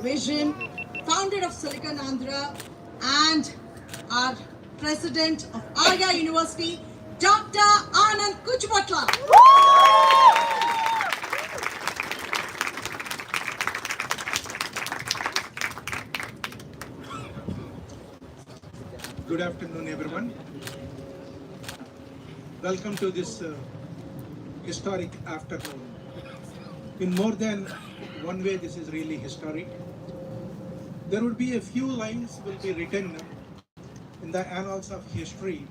vision, founder of Silicon Andhra, and our president of Aria University, Dr. Kuchipudi. Good afternoon, everyone. Welcome to this historic afternoon. In more than one way, this is really historic. There would be a few lines will be written in the annals of history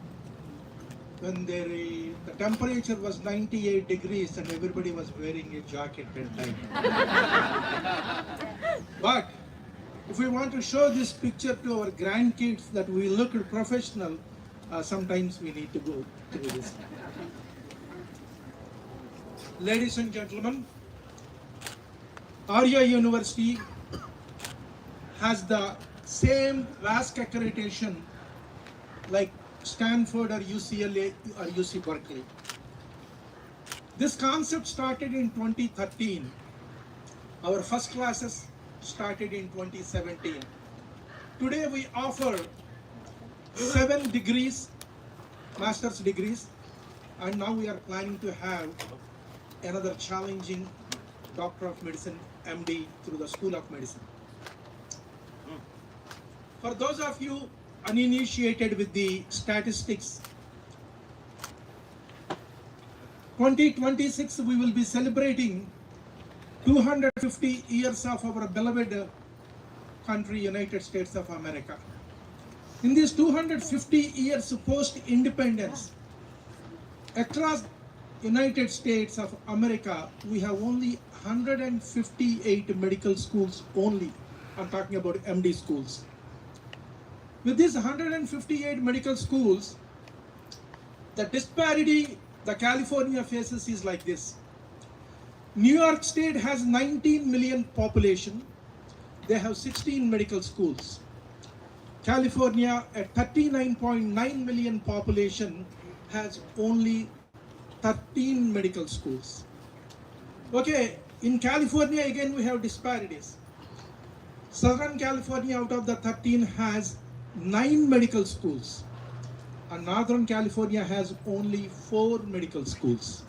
when the temperature was 98 degrees and everybody was wearing a jacket at time. But if we want to show this picture to our grandkids that we look professional, sometimes we need to go through this. Ladies and gentlemen, Aria University has the same VASC accreditation like Stanford or UCLA or UC Berkeley. This concept started in 2013. Our first classes started in 2017. Today we offer 7 degrees, master's degrees, and now we are planning to have another challenging Doctor of Medicine, MD, through the School of Medicine. For those of you uninitiated with the statistics, 2026 we will be celebrating 250 years of our beloved country, United States of America. In these 250 years post-independence, across United States of America, we have only 158 medical schools only. I'm talking about MD schools. With these 158 medical schools, the disparity the California faces is like this. New York State has 19 million population. They have 16 medical schools. California, at 39.9 million population, has only 13 medical schools. Okay, in California again we have disparities. Southern California out of the 13 has 9 medical schools, and Northern California has only 4 medical schools.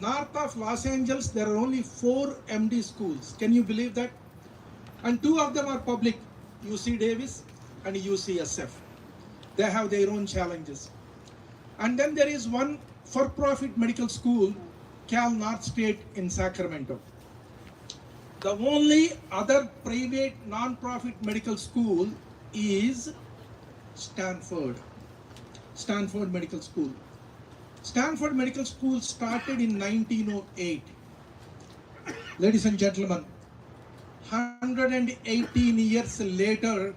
North of Los Angeles, there are only 4 MD schools. Can you believe that? And 2 of them are public, UC Davis and UCSF. They have their own challenges. And then there is one for-profit medical school, Cal North State in Sacramento. The only other private non-profit medical school is Stanford Medical School. Stanford Medical School started in 1908. Ladies and gentlemen, 118 years later,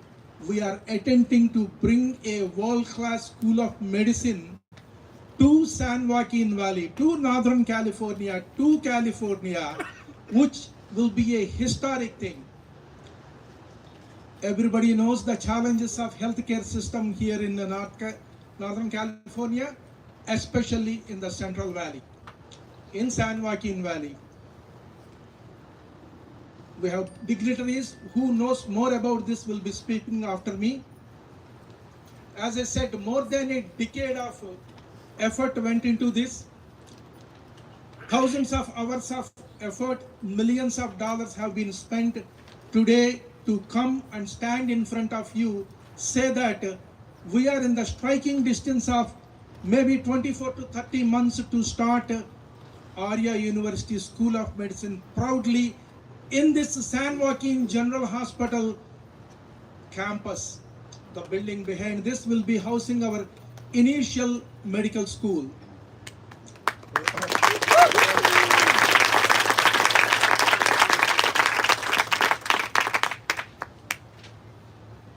we are attempting to bring a world-class school of medicine to San Joaquin Valley, to Northern California, to California, which will be a historic thing. Everybody knows the challenges of healthcare system here in the Northern California, especially in the Central Valley, in San Joaquin Valley. We have dignitaries who knows more about this will be speaking after me. As I said, more than a decade of effort went into this. Thousands of hours of effort, millions of dollars have been spent today to come and stand in front of you, say that we are in the striking distance of maybe 24 to 30 months to start Aria University School of Medicine proudly in this San Joaquin General Hospital campus. The building behind this will be housing our initial medical school.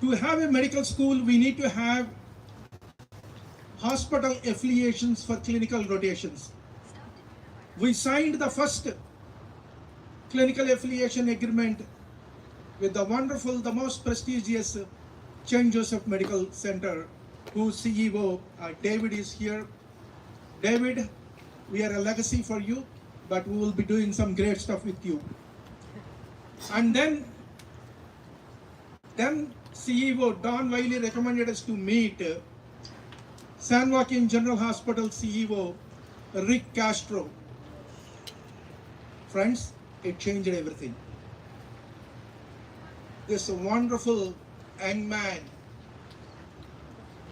To have a medical school, we need to have hospital affiliations for clinical rotations. We signed the first clinical affiliation agreement with the wonderful, the most prestigious St. Joseph Medical Center, whose CEO, David, is here. David, we are a legacy for you, but we will be doing some great stuff with you. And then Then CEO Don Wiley recommended us to meet San Joaquin General Hospital CEO Rick Castro. Friends, it changed everything. This wonderful young man,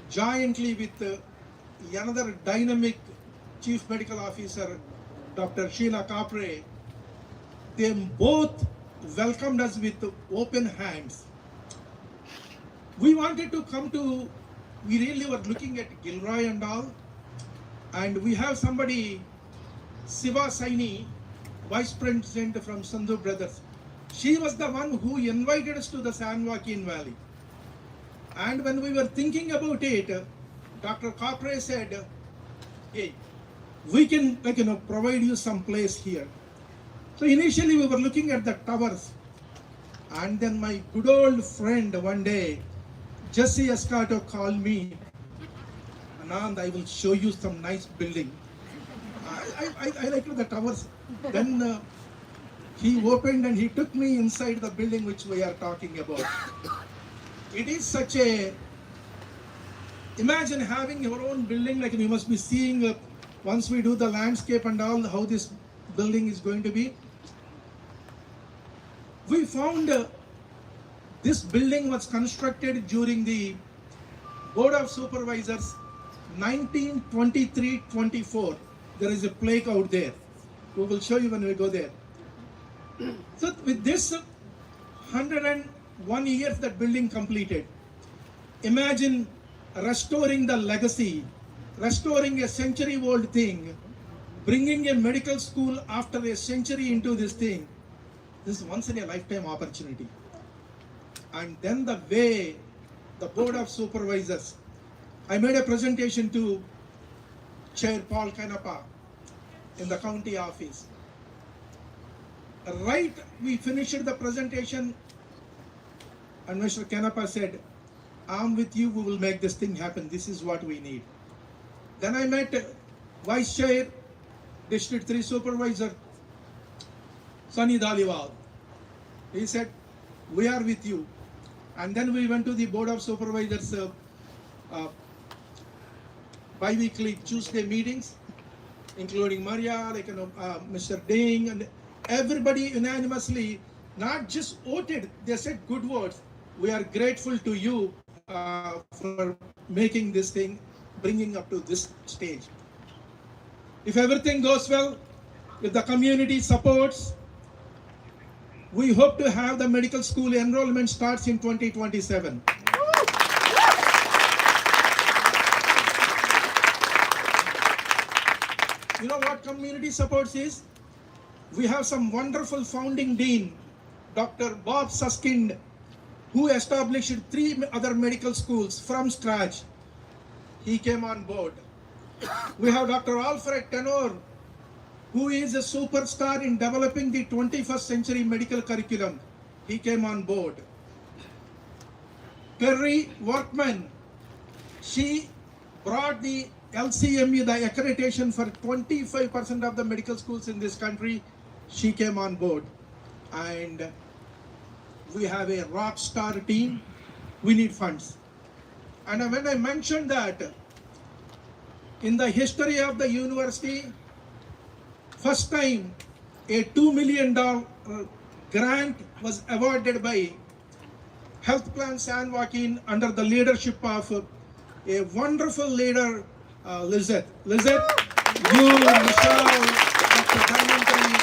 jointly with another dynamic Chief Medical Officer, Dr. Sheila Capre, they both welcomed us with open hands. We wanted to come to, we really were looking at Gilroy and all, and we have somebody, Siva Saini, Vice President from Sandhu Brothers. She was the one who invited us to the San Joaquin Valley. And when we were thinking about it, Dr. Capre said, hey, we can provide you some place here. So initially we were looking at the towers. And then my good old friend one day, Jesse Escato, called me, Anand, I will show you some nice building. I like the towers. Then he opened and he took me inside the building which we are talking about. It is such a, imagine having your own building, like you must be seeing once we do the landscape and all, how this building is going to be. We found this building was constructed during the Board of Supervisors 1923-24. There is a plaque out there. We will show you when we go there. So with this 101 years that building completed, imagine restoring the legacy, restoring a century-old thing, bringing a medical school after a century into this thing. This is once in a lifetime opportunity. And then the way the Board of Supervisors, I made a presentation to Chair Paul Kanapa in the county office. Right, we finished the presentation and Mr. Kanapa said, I'm with you, we will make this thing happen. This is what we need. Then I met Vice Chair, District 3 Supervisor, Sunny Daliwal. He said, we are with you. And then we went to the Board of Supervisors bi-weekly Tuesday meetings, including Maria, Mr. Ding, and everybody unanimously, not just voted, they said good words. We are grateful to you for making this thing, bringing up to this stage. If everything goes well, if the community supports, we hope to have the medical school enrollment starts in 2027. You know what community supports is? We have some wonderful founding dean, Dr. Bob Suskind, who established 3 other medical schools from scratch. He came on board. We have Dr. Alfred Tenor, who is a superstar in developing the 21st century medical curriculum. He came on board. Kerry Workman, she brought the LCME, the accreditation for 25% of the medical schools in this country. She came on board. And we have a rock star team. We need funds. And when I mentioned that, in the history of the university, first time a $2 million grant was awarded by Health Plan San Joaquin under the leadership of a wonderful leader, Lizette. Lizette, you, Michelle, Dr. Dhanantari,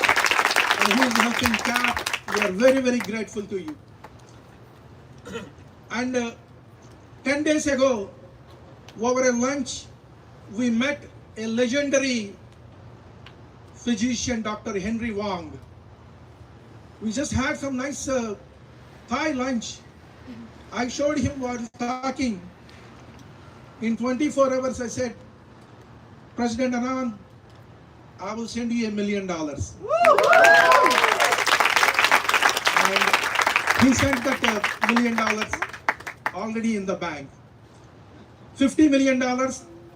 and who is helping CAP, we are very, very grateful to you. And 10 days ago, over a lunch, we met a legendary physician, Dr. Henry Wong. We just had some nice Thai lunch. I showed him while talking. In 24 hours, I said, President Anand, I will send you $1 million. And he sent that $1 million already in the bank. $50 million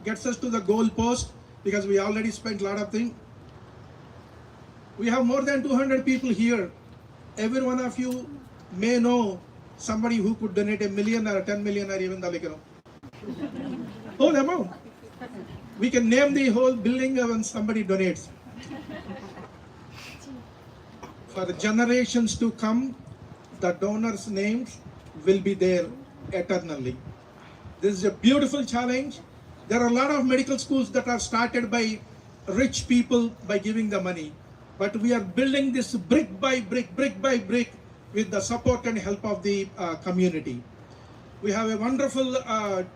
gets us to the goal post because we already spent a lot of things. We have more than 200 people here. Every one of you may know somebody who could donate $1 million or 10 million or even the whole amount. We can name the whole building when somebody donates. For the generations to come, the donors' names will be there eternally. This is a beautiful challenge. There are a lot of medical schools that are started by rich people by giving the money. But we are building this brick by brick with the support and help of the community. We have a wonderful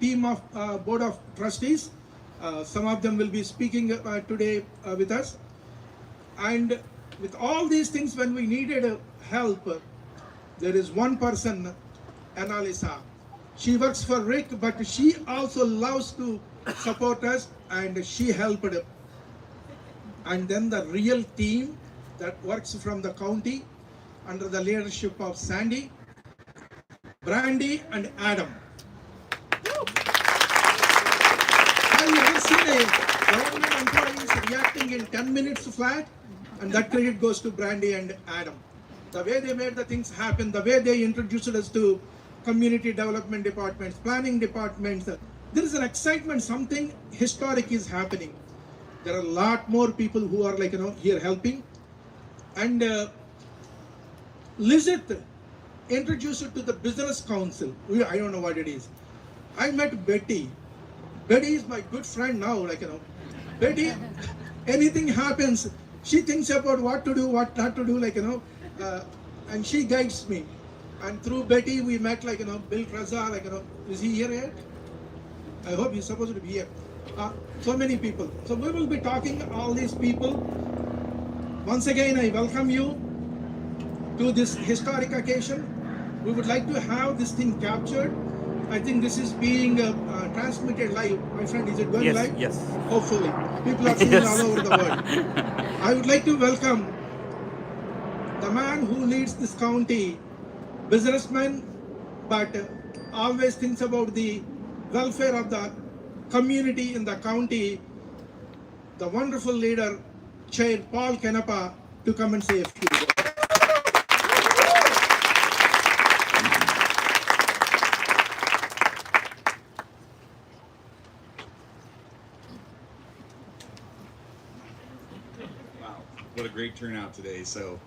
team of board of trustees. Some of them will be speaking today with us. And with all these things, when we needed help, there is one person, Annalisa. She works for Rick, but she also loves to support us, and she helped. And then the real team that works from the county under the leadership of Sandy, Brandy, and Adam. Have you ever seen a government employees reacting in 10 minutes flat? And that credit goes to Brandy and Adam. The way they made the things happen, the way they introduced us to community development departments, planning departments. There is an excitement, something historic is happening. There are a lot more people who are here helping. And Lizeth introduced it to the business council. I don't know what it is. I met Betty. Betty is my good friend now, Betty, anything happens, she thinks about what to do, what not to do, and she guides me. And through Betty, we met, Bill Raza, is he here yet? I hope he's supposed to be here. So many people. So we will be talking all these people. Once again, I welcome you to this historic occasion. We would like to have this thing captured. I think this is being transmitted live. My friend, is it going live? Yes. Hopefully. People are seeing all over the world. I would like to welcome the man who leads this county, businessman, but always thinks about the welfare of the community in the county, the wonderful leader, Chair Paul Kenapa, to come and say a few words. Wow, what a great turnout today. So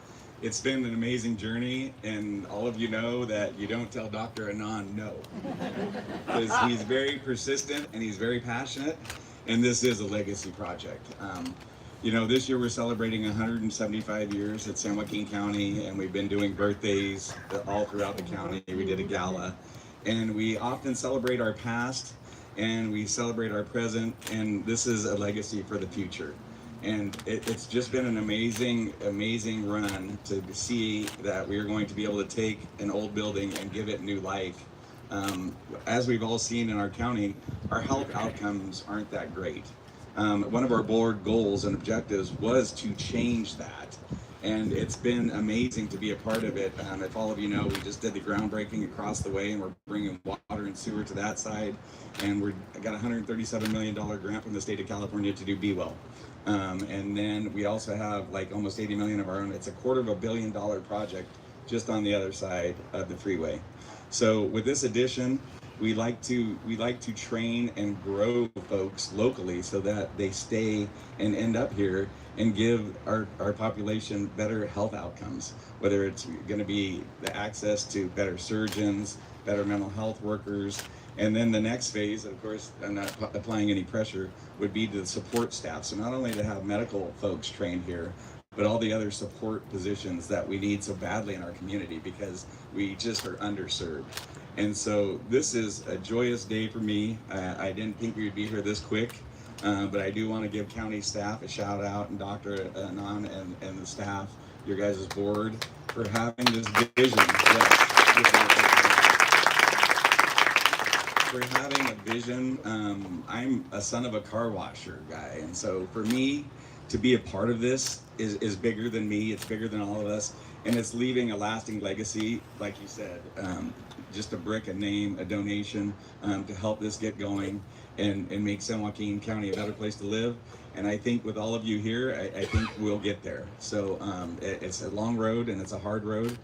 it's been an amazing journey, and all of you know that you don't tell Dr. Anand no. Because he's very persistent and he's very passionate, and this is a legacy project. This year we're celebrating 175 years at San Joaquin County, and we've been doing birthdays all throughout the county. We did a gala, and we often celebrate our past and we celebrate our present, and this is a legacy for the future. And it's just been an amazing run to see that we are going to be able to take an old building and give it new life. As we've all seen in our county, our health outcomes aren't that great. One of our board goals and objectives was to change that. And it's been amazing to be a part of it. If all of you know, we just did the groundbreaking across the way, and we're bringing water and sewer to that side. And I got a $137 million grant from the state of California to do Be Well. And then we also have almost 80 million of our own. It's a $250 million project just on the other side of the freeway. So with this addition, we like to train and grow folks locally so that they stay and end up here and give our population better health outcomes, whether it's going to be the access to better surgeons, better mental health workers. And then the next phase, of course, I'm not applying any pressure, would be to the support staff. So not only to have medical folks trained here, but all the other support positions that we need so badly in our community, because we just are underserved. And so this is a joyous day for me. I didn't think we would be here this quick, but I do want to give county staff a shout out, and Dr. Anand and the staff, your guys' board, for having this vision. For having a vision. I'm a son of a car washer guy, and so for me to be a part of this is bigger than me. It's bigger than all of us, and it's leaving a lasting legacy, like you said. Just a brick, a name, a donation to help this get going and make San Joaquin County a better place to live. And I think with all of you here, I think we'll get there. So it's a long road and it's a hard road.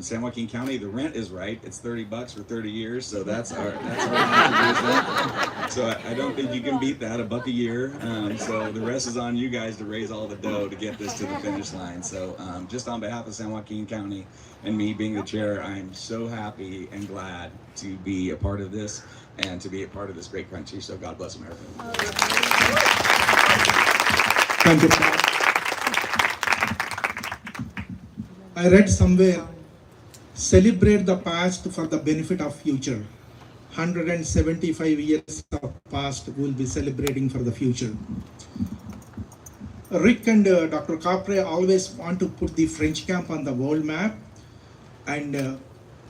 San Joaquin County, the rent is right. It's $30 for 30 years. So that's our contribution. So I don't think you can beat that, $1 a year. So the rest is on you guys to raise all the dough to get this to the finish line. So just on behalf of San Joaquin County and me being the chair, I'm so happy and glad to be a part of this and to be a part of this great country. So God bless America. Thank you. I read somewhere, celebrate the past for the benefit of future. 175 years of past we'll be celebrating for the future. Rick and Dr. Capre always want to put the French camp on the world map, and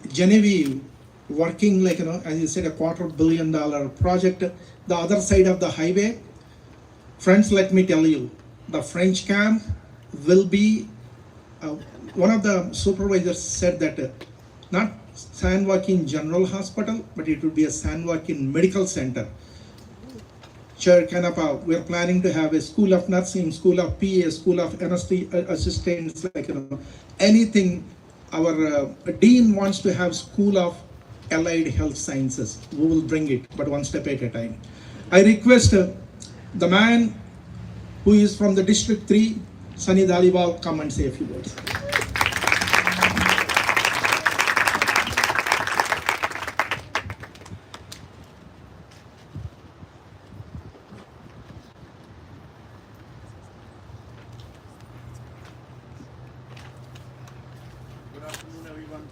Genevieve working like, as you said, a $250 million project, the other side of the highway. Friends, let me tell you, the French camp will be, one of the supervisors said that not San Joaquin General Hospital, but it would be a San Joaquin Medical Center. Chair Kanapa, we're planning to have a school of nursing, school of PA, school of anesthesia assistants, like, anything. Our dean wants to have school of allied health sciences. We will bring it, but one step at a time. I request the man who is from the District 3, Sunny Daliwal, come and say a few words. Good afternoon, everyone.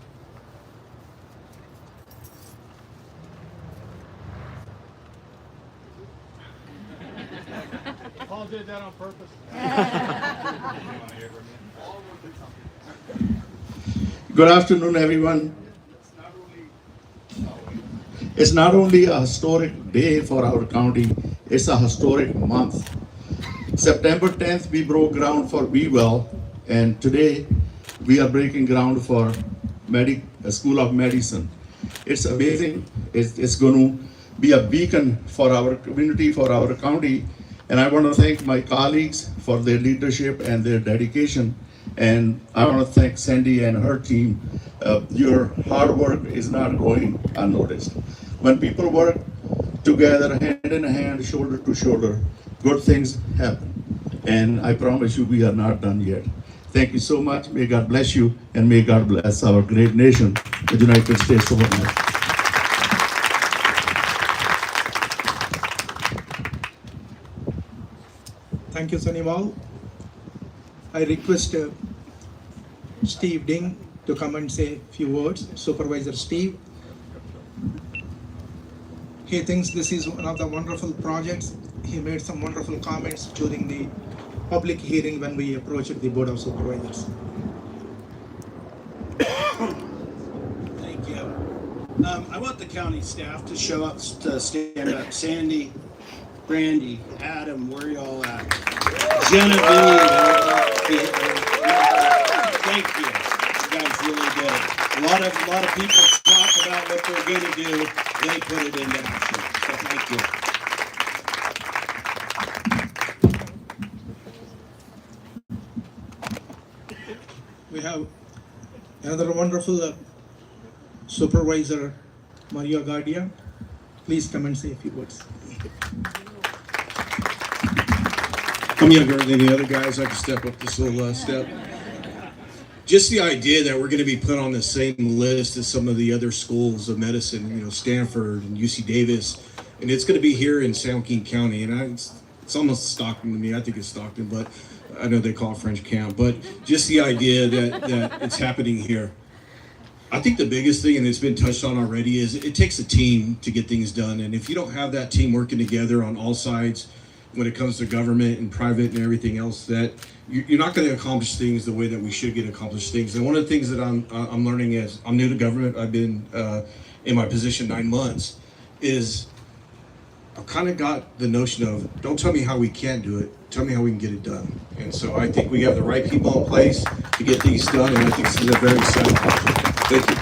Paul did that on purpose. Good afternoon, everyone. It's not only a historic day for our county, it's a historic month. September 10th, we broke ground for Be Well, and today we are breaking ground for School of Medicine. It's amazing. It's going to be a beacon for our community, for our county. And I want to thank my colleagues for their leadership and their dedication. And I want to thank Sandy and her team. Your hard work is not going unnoticed. When people work together, hand in hand, shoulder to shoulder, good things happen. And I promise you, we are not done yet. Thank you so much. May God bless you, and may God bless our great nation, the United States of America. Thank you, Sanival. I request Steve Ding to come and say a few words. Supervisor Steve. He thinks this is one of the wonderful projects. He made some wonderful comments during the public hearing when we approached the Board of Supervisors. Thank you. I want the county staff to show up, to stand up. Sandy, Brandy, Adam, where y'all at? Genevieve, thank you. You guys really did it. A lot of people talk about what they're going to do. They put it into action. So thank you. We have another wonderful supervisor, Maria Gardia. Please come and say a few words. I'm younger than the other guys. I can step up this little step. Just the idea that we're going to be put on the same list as some of the other schools of medicine, Stanford and UC Davis, and it's going to be here in San Joaquin County. And it's almost Stockton to me. I think it's Stockton, but I know they call it French Camp. But just the idea that it's happening here. I think the biggest thing, and it's been touched on already, is it takes a team to get things done. And if you don't have that team working together on all sides, when it comes to government and private and everything else, that you're not going to accomplish things the way that we should get accomplished things. And one of the things that I'm learning as I'm new to government, I've been in my position 9 months, is I've kind of got the notion of, don't tell me how we can't do it, tell me how we can get it done. And so I think we have the right people in place to get things done, and I think this is a very exciting project. Thank you.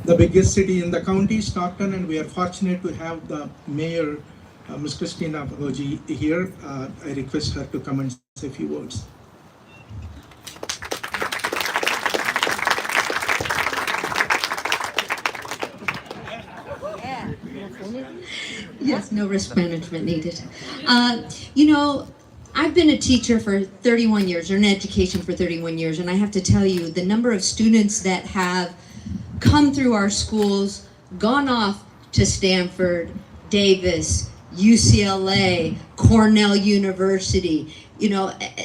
the biggest city in the county, Stockton, and we are fortunate to have the mayor, Ms. Christina Hoji, here. I request her to come and say a few words. Yes, no risk management needed. I've been a teacher for 31 years, or in education for 31 years, and I have to tell you, the number of students that have come through our schools, gone off to Stanford, Davis, UCLA, Cornell University,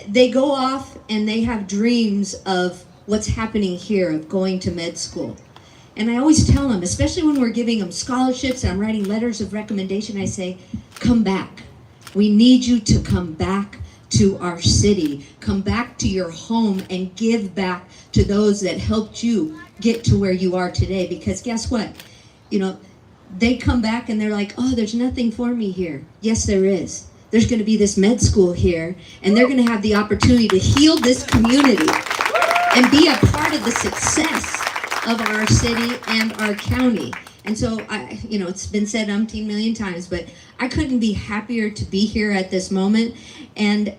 they go off and they have dreams of what's happening here, of going to med school. And I always tell them, especially when we're giving them scholarships, I'm writing letters of recommendation, I say, come back. We need you to come back to our city. Come back to your home and give back to those that helped you get to where you are today. Because guess what? They come back and they're like, oh, there's nothing for me here. Yes, there is. There's going to be this med school here, and they're going to have the opportunity to heal this community and be a part of the success of our city and our county. And so, it's been said umpteen million times, but I couldn't be happier to be here at this moment. And,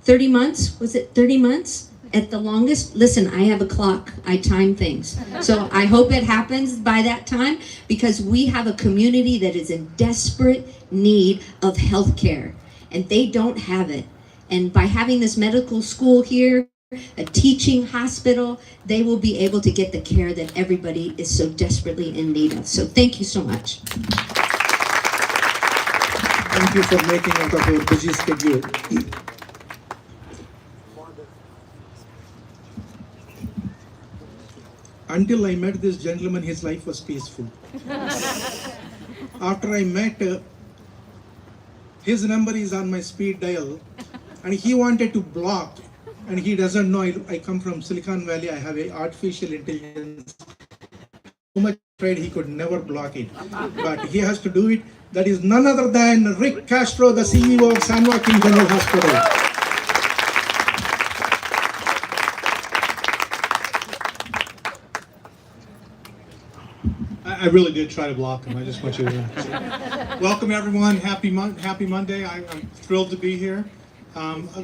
30 months, was it 30 months? At the longest, listen, I have a clock, I time things. So I hope it happens by that time, because we have a community that is in desperate need of healthcare, and they don't have it. And by having this medical school here, a teaching hospital, they will be able to get the care that everybody is so desperately in need of. So thank you so much. Thank you for making out of our busy schedule. Until I met this gentleman, his life was peaceful. After I met, his number is on my speed dial, and he wanted to block, and he doesn't know I come from Silicon Valley. I have a artificial intelligence. So much afraid he could never block it, but he has to do it. That is none other than Rick Castro, the CEO of San Joaquin General Hospital. I really did try to block him. I just want you to know. Welcome everyone. Happy Monday. I'm thrilled to be here.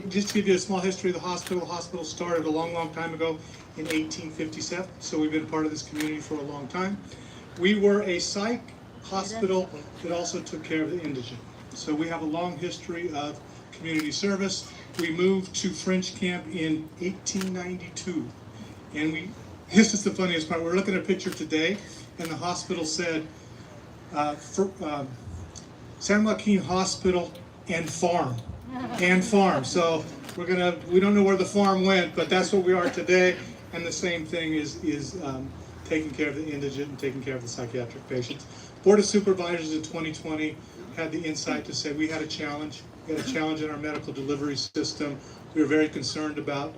Just to give you a small history of the hospital. The hospital started a long time ago in 1857. So we've been part of this community for a long time. We were a psych hospital that also took care of the indigent. So we have a long history of community service. We moved to French Camp in 1892. And this is the funniest part. We're looking at a picture today, and the hospital said, San Joaquin Hospital and Farm. And Farm. So we don't know where the farm went, but that's what we are today. And the same thing is taking care of the indigent and taking care of the psychiatric patients. Board of Supervisors in 2020 had the insight to say we had a challenge. We had a challenge in our medical delivery system. We were very concerned about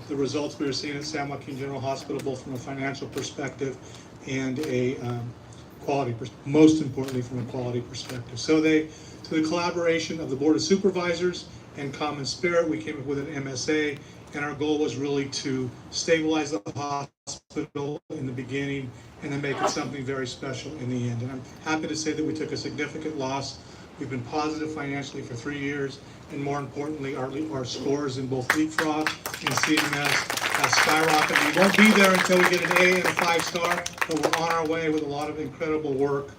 the results we were seeing at San Joaquin General Hospital, both from a financial perspective and a quality, most importantly from a quality perspective. So through the collaboration of the Board of Supervisors and Common Spirit, we came up with an MSA, and our goal was really to stabilize the hospital in the beginning and then make it something very special in the end. And I'm happy to say that we took a significant loss. We've been positive financially for 3 years, and more importantly, our scores in both Leapfrog and CMS have skyrocketed. We won't be there until we get an A and a 5-star, but we're on our way with a lot of incredible work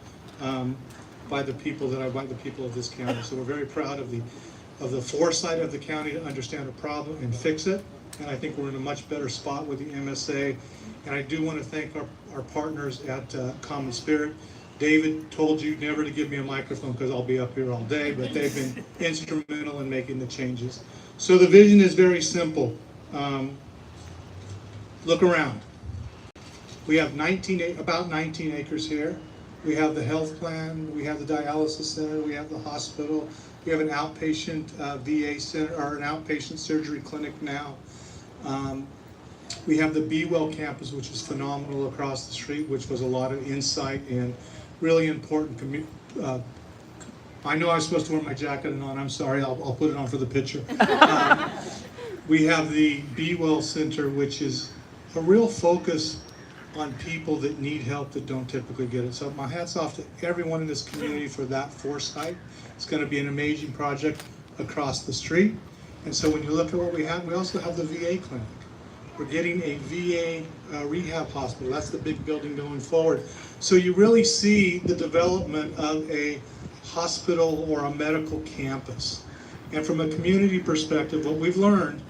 by the people of this county. So we're very proud of the foresight of the county to understand a problem and fix it. And I think we're in a much better spot with the MSA. And I do want to thank our partners at Common Spirit. David told you never to give me a microphone because I'll be up here all day, but they've been instrumental in making the changes. So the vision is very simple. Look around. We have about 19 acres here. We have the health plan, we have the dialysis center, we have the hospital, we have an outpatient VA center, or an outpatient surgery clinic now. We have the Be Well campus, which is phenomenal across the street, which was a lot of insight and really important. I know I was supposed to wear my jacket on, I'm sorry, I'll put it on for the picture. We have the Be Well Center, which is a real focus on people that need help that don't typically get it. So my hat's off to everyone in this community for that foresight. It's going to be an amazing project across the street. And so when you look at what we have, we also have the VA clinic. We're getting a VA rehab hospital. That's the big building going forward. So you really see the development of a hospital or a medical campus. And from a community perspective, what we've learned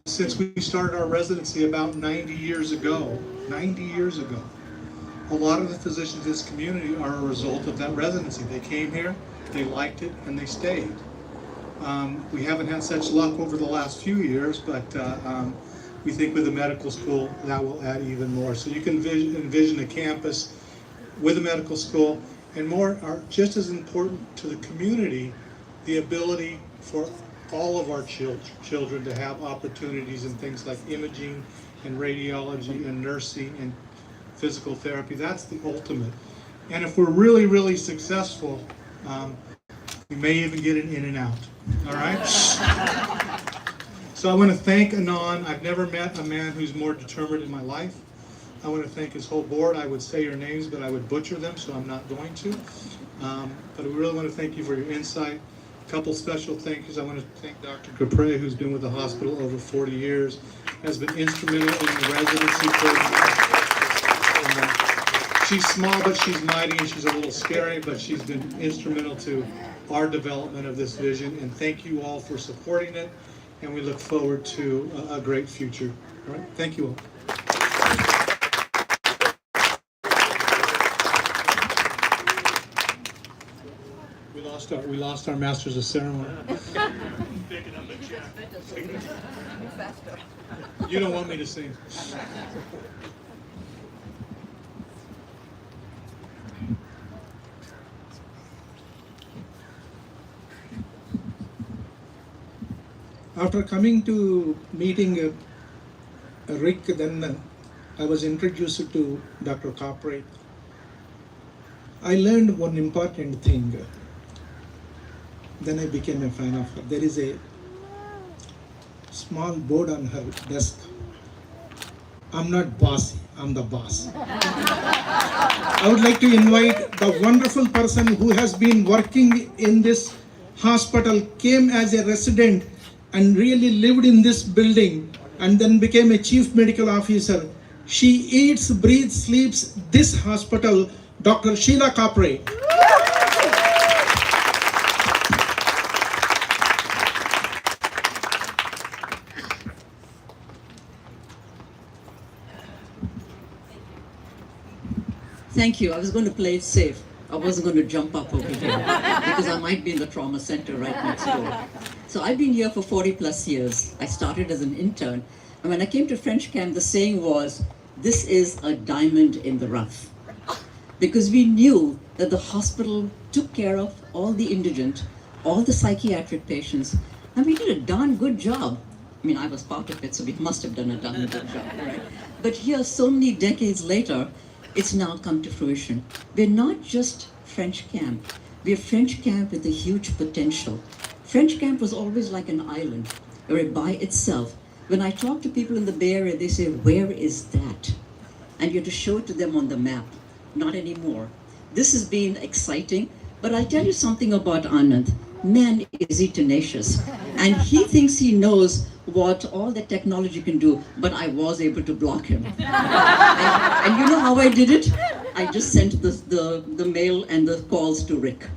since we started our residency about 90 years ago, a lot of the physicians in this community are a result of that residency. They came here, they liked it, and they stayed. We haven't had such luck over the last few years, but we think with the medical school that will add even more. So you can envision a campus with a medical school, and more are just as important to the community, the ability for all of our children to have opportunities in things like imaging and radiology and nursing and physical therapy. That's the ultimate. And if we're really, really successful, we may even get an in and out. All right? So I want to thank Anand. I've never met a man who's more determined in my life. I want to thank his whole board. I would say your names, but I would butcher them, so I'm not going to. But we really want to thank you for your insight. A couple special thank yous. I want to thank Dr. Capre, who's been with the hospital over 40 years, has been instrumental in the residency program. She's small, but she's mighty, and she's a little scary, but she's been instrumental to our development of this vision. And thank you all for supporting it, and we look forward to a great future. All right, thank you all. We lost our Masters of Ceremony. You don't want me to sing. After coming to meeting Rick, then I was introduced to Dr. Capre. I learned one important thing. Then I became a fan of her. There is a small board on her desk. I'm not bossy, I'm the boss. I would like to invite the wonderful person who has been working in this hospital, came as a resident and really lived in this building and then became a chief medical officer. She eats, breathes, sleeps this hospital, Dr. Sheila Capre. Thank you. I was going to play it safe. I wasn't going to jump up over here because I might be in the trauma center right next door. So I've been here for 40 plus years. I started as an intern. And when I came to French camp, the saying was, this is a diamond in the rough. Because we knew that the hospital took care of all the indigent, all the psychiatric patients, and we did a darn good job. I mean, I was part of it, so we must have done a darn good job, right? But here, so many decades later, it's now come to fruition. We're not just French camp. We're French camp with a huge potential. French camp was always like an island, or by itself. When I talk to people in the Bay Area, they say, where is that? And you have to show it to them on the map. Not anymore. This has been exciting, but I'll tell you something about Anand. Man, is he tenacious. And he thinks he knows what all the technology can do, but I was able to block him. And you know how I did it? I just sent the mail and the calls to Rick.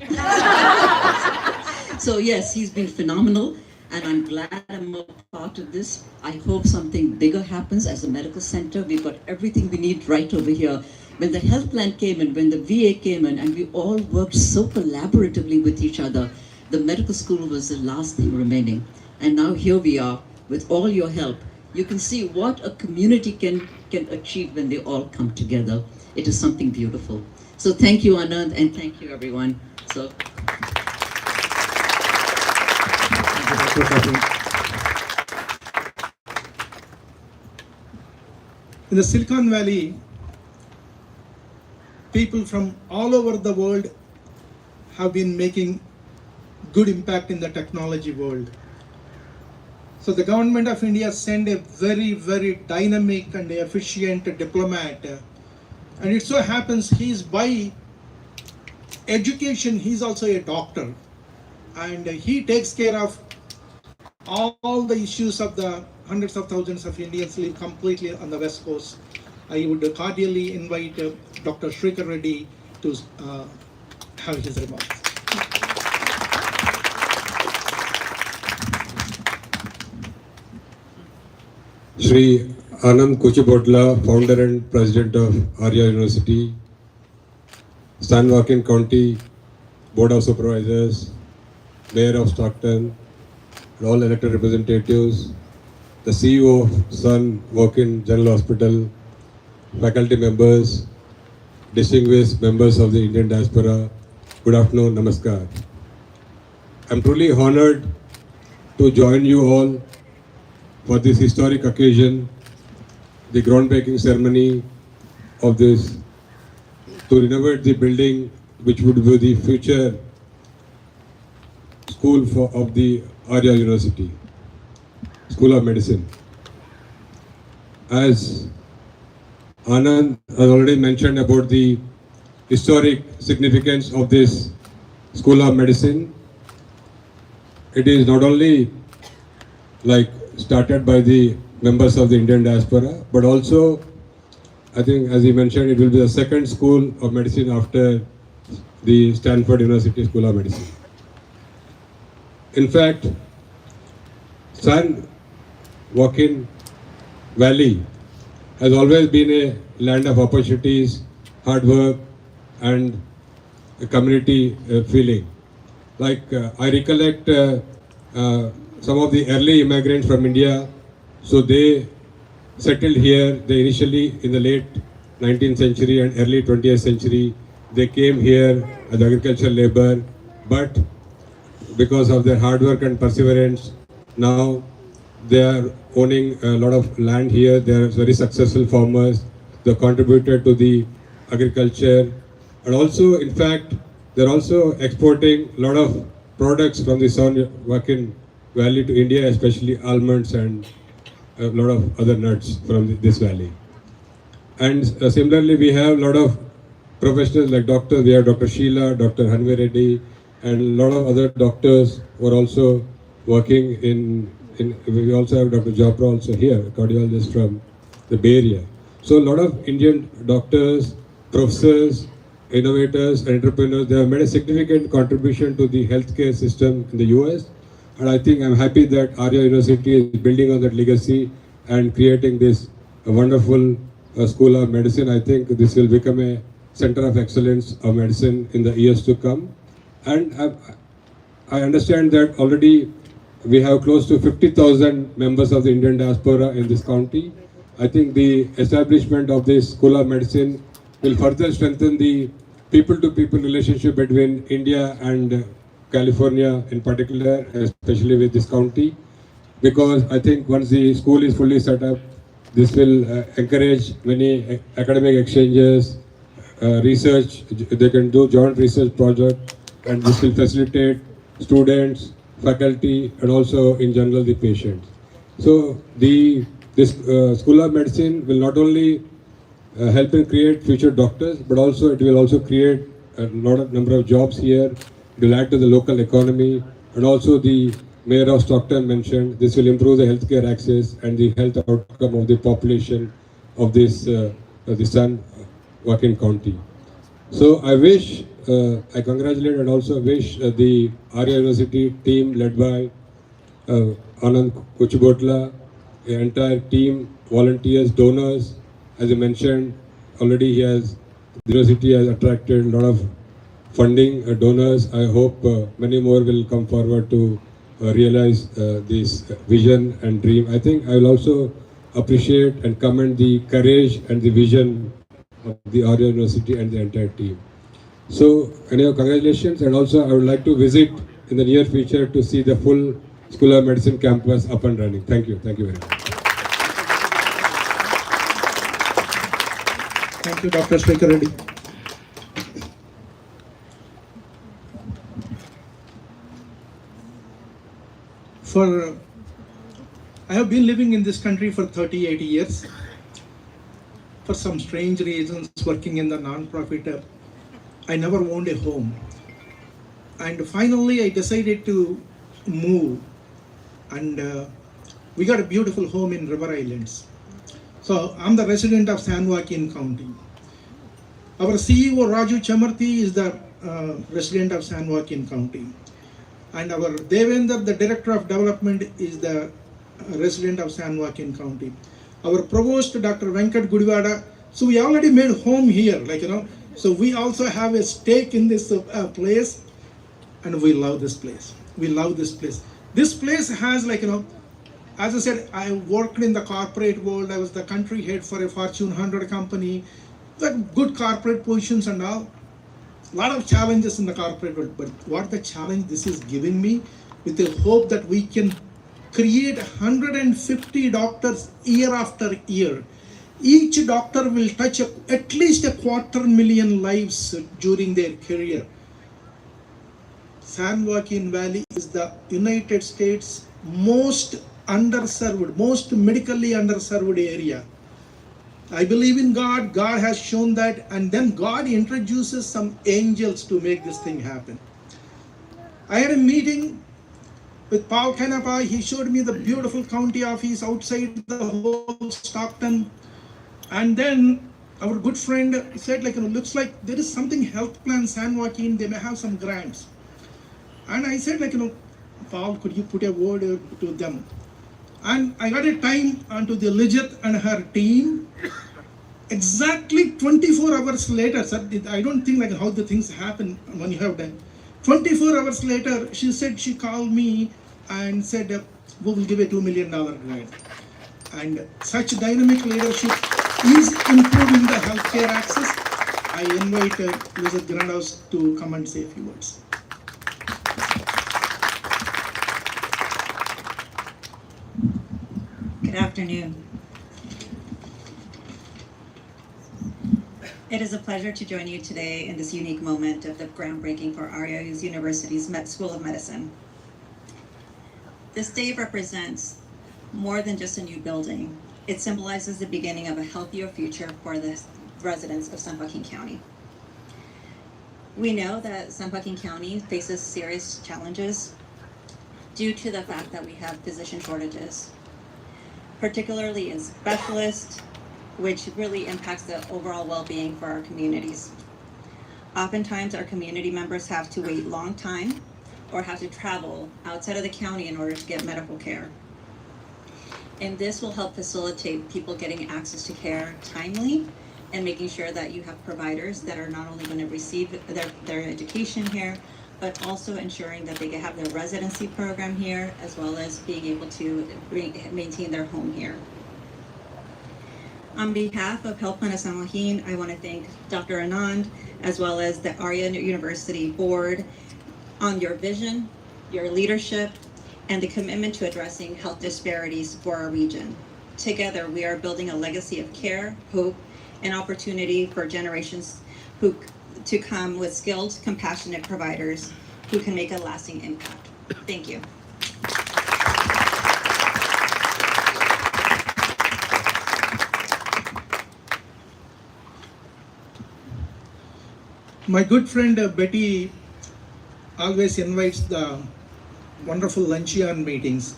So yes, he's been phenomenal, and I'm glad I'm a part of this. I hope something bigger happens as a medical center. We've got everything we need right over here. When the health plan came in, when the VA came in, and we all worked so collaboratively with each other, the medical school was the last thing remaining. And now here we are, with all your help. You can see what a community can achieve when they all come together. It is something beautiful. So thank you, Anand, and thank you, everyone. So. In the Silicon Valley, people from all over the world have been making good impact in the technology world. So the government of India sent a very, very dynamic and efficient diplomat. And it so happens he's by education, he's also a doctor. And he takes care of all the issues of the hundreds of thousands of Indians live completely on the West Coast. I would cordially invite Dr. Shrikar Reddy to have his remarks. Shri Anand Kuchipudi, founder and president of Aria University, San Joaquin County Board of Supervisors, Mayor of Stockton, and all elected representatives, the CEO of San Joaquin General Hospital, faculty members, distinguished members of the Indian diaspora, good afternoon, namaskar. I'm truly honored to join you all for this historic occasion, the groundbreaking ceremony of this, to renovate the building which would be the future school of the Aria University, School of Medicine. As Anand has already mentioned about the historic significance of this School of Medicine, it is not only like started by the members of the Indian diaspora, but also, I think as he mentioned, it will be the second school of medicine after the Stanford University School of Medicine. In fact, San Joaquin Valley has always been a land of opportunities, hard work, and a community feeling. Like I recollect some of the early immigrants from India, so they settled here. They initially in the late 19th century and early 20th century, they came here as agricultural labor, but because of their hard work and perseverance, now they are owning a lot of land here. They are very successful farmers. They contributed to the agriculture, and also, in fact, they are also exporting a lot of products from the San Joaquin Valley to India, especially almonds and a lot of other nuts from this valley. And similarly, we have a lot of professionals like doctors. We have Dr. Sheila, Dr. Hanvi Reddy, and a lot of other doctors who are also working in we also have Dr. Jopra also here, a cardiologist from the Bay Area. So a lot of Indian doctors, professors, innovators, and entrepreneurs, they have made a significant contribution to the healthcare system in the US. And I think I'm happy that Aria University is building on that legacy and creating this wonderful School of Medicine. I think this will become a center of excellence of medicine in the years to come. And I understand that already we have close to 50,000 members of the Indian diaspora in this county. I think the establishment of this School of Medicine will further strengthen the people-to-people relationship between India and California in particular, especially with this county, because I think once the school is fully set up, this will encourage many academic exchanges, research. They can do joint research project, and this will facilitate students, faculty, and also in general the patients. So this School of Medicine will not only help in create future doctors, but also it will also create a number of jobs here. It will add to the local economy, and also the Mayor of Stockton mentioned this will improve the healthcare access and the health outcome of the population of this the San Joaquin County. So I wish, I congratulate and also wish the Aria University team led by Anand Kuchipudi, the entire team, volunteers, donors. As I mentioned, already the university has attracted a lot of funding donors. I hope many more will come forward to realize this vision and dream. I think I will also appreciate and commend the courage and the vision of the Aria University and the entire team. So, anyhow, congratulations, and also I would like to visit in the near future to see the full School of Medicine campus up and running. Thank you very much. Thank you, Dr. Shrikar Reddy. For I have been living in this country for 38 years. For some strange reasons, working in the non-profit, I never owned a home. And finally, I decided to move. And we got a beautiful home in River Islands. So I'm the resident of San Joaquin County. Our CEO, Raju Chamarthi, is the resident of San Joaquin County. And our Devendra, the Director of Development, is the resident of San Joaquin County. Our Provost, Dr. Venkat Gudivada, so we already made home here, so we also have a stake in this place, and we love this place. We love this place. This place has, as I said, I worked in the corporate world. I was the country head for a Fortune 100 company, good corporate positions and all. A lot of challenges in the corporate world, but what the challenge this is giving me, with the hope that we can create 150 doctors year after year. Each doctor will touch at least 250,000 lives during their career. San Joaquin Valley is the United States most underserved, most medically underserved area. I believe in God. God has shown that, and then God introduces some angels to make this thing happen. I had a meeting with Paul Canapa. He showed me the beautiful county office outside the whole Stockton. And then our good friend said, looks like there is something health plan San Joaquin, they may have some grants. And I said, Paul, could you put a word to them? And I got a time onto the Lijat and her team. Exactly 24 hours later, sir, I don't think how the things happen when you have done. 24 hours later, she called me and said, we will give a $2 million grant. And such dynamic leadership is improving the healthcare access. I invite Elizabeth Grandhouse to come and say a few words. Good afternoon. It is a pleasure to join you today in this unique moment of the groundbreaking for Aria University's School of Medicine. This day represents more than just a new building. It symbolizes the beginning of a healthier future for the residents of San Joaquin County. We know that San Joaquin County faces serious challenges due to the fact that we have physician shortages, particularly in specialists, which really impacts the overall well-being for our communities. Oftentimes, our community members have to wait long time or have to travel outside of the county in order to get medical care. And this will help facilitate people getting access to care timely and making sure that you have providers that are not only going to receive their education here, but also ensuring that they have their residency program here, as well as being able to maintain their home here. On behalf of Health Plan of San Joaquin, I want to thank Dr. Anand, as well as the Aria University Board, on your vision, your leadership, and the commitment to addressing health disparities for our region. Together, we are building a legacy of care, hope, and opportunity for generations to come with skilled, compassionate providers who can make a lasting impact. Thank you. My good friend Betty always invites the wonderful luncheon meetings.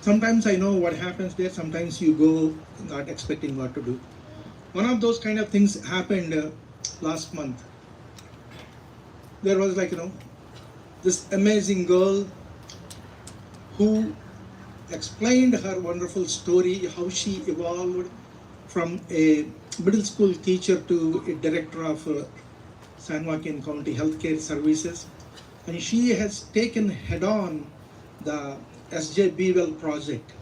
Sometimes I know what happens there, sometimes you go not expecting what to do. One of those kind of things happened last month. There was this amazing girl who explained her wonderful story, how she evolved from a middle school teacher to a director of San Joaquin County Healthcare Services. And she has taken head-on the S.J. Bewell project.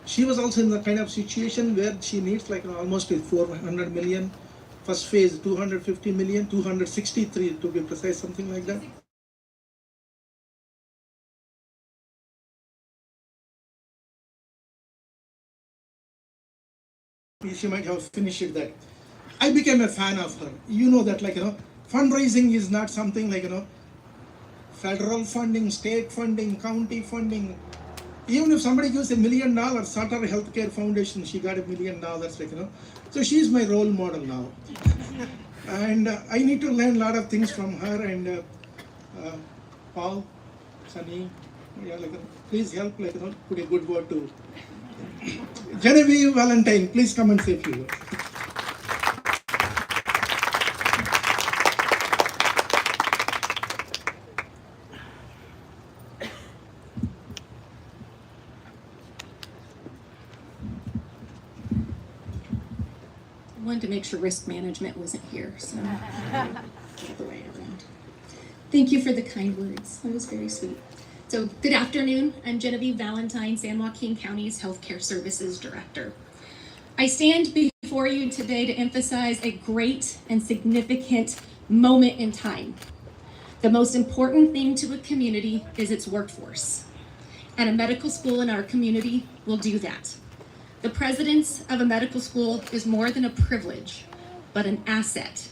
She was also in the kind of situation where she needs almost 400 million. First phase 250 million, 263 to be precise, something like that. She might have finished that. I became a fan of her. You know that fundraising is not something federal funding, state funding, county funding. Even if somebody gives $1 million, Sutter Healthcare Foundation, she got $1 million, So she's my role model now. And I need to learn a lot of things from her. And Paul, Sunny, please help, put a good word to Genevieve Valentine. Please come and say a few words. Wanted to make sure risk management wasn't here, so all the way around. Thank you for the kind words. That was very sweet. So good afternoon. I'm Genevieve Valentine, San Joaquin County's Healthcare Services Director. I stand before you today to emphasize a great and significant moment in time. The most important thing to a community is its workforce. And a medical school in our community will do that. The presence of a medical school is more than a privilege, but an asset.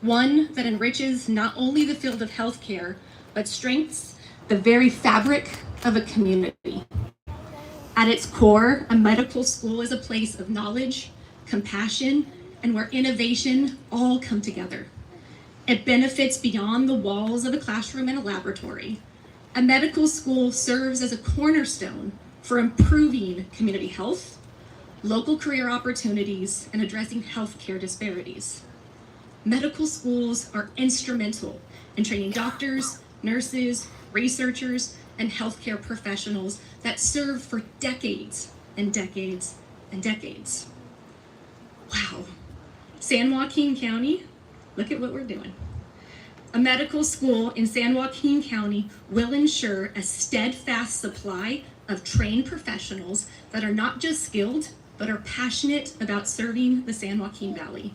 One that enriches not only the field of healthcare, but strengthens the very fabric of a community. At its core, a medical school is a place of knowledge, compassion, and where innovation all come together. It benefits beyond the walls of a classroom and a laboratory. A medical school serves as a cornerstone for improving community health, local career opportunities, and addressing healthcare disparities. Medical schools are instrumental in training doctors, nurses, researchers, and healthcare professionals that serve for decades and decades and decades. Wow. San Joaquin County, look at what we're doing. A medical school in San Joaquin County will ensure a steadfast supply of trained professionals that are not just skilled, but are passionate about serving the San Joaquin Valley.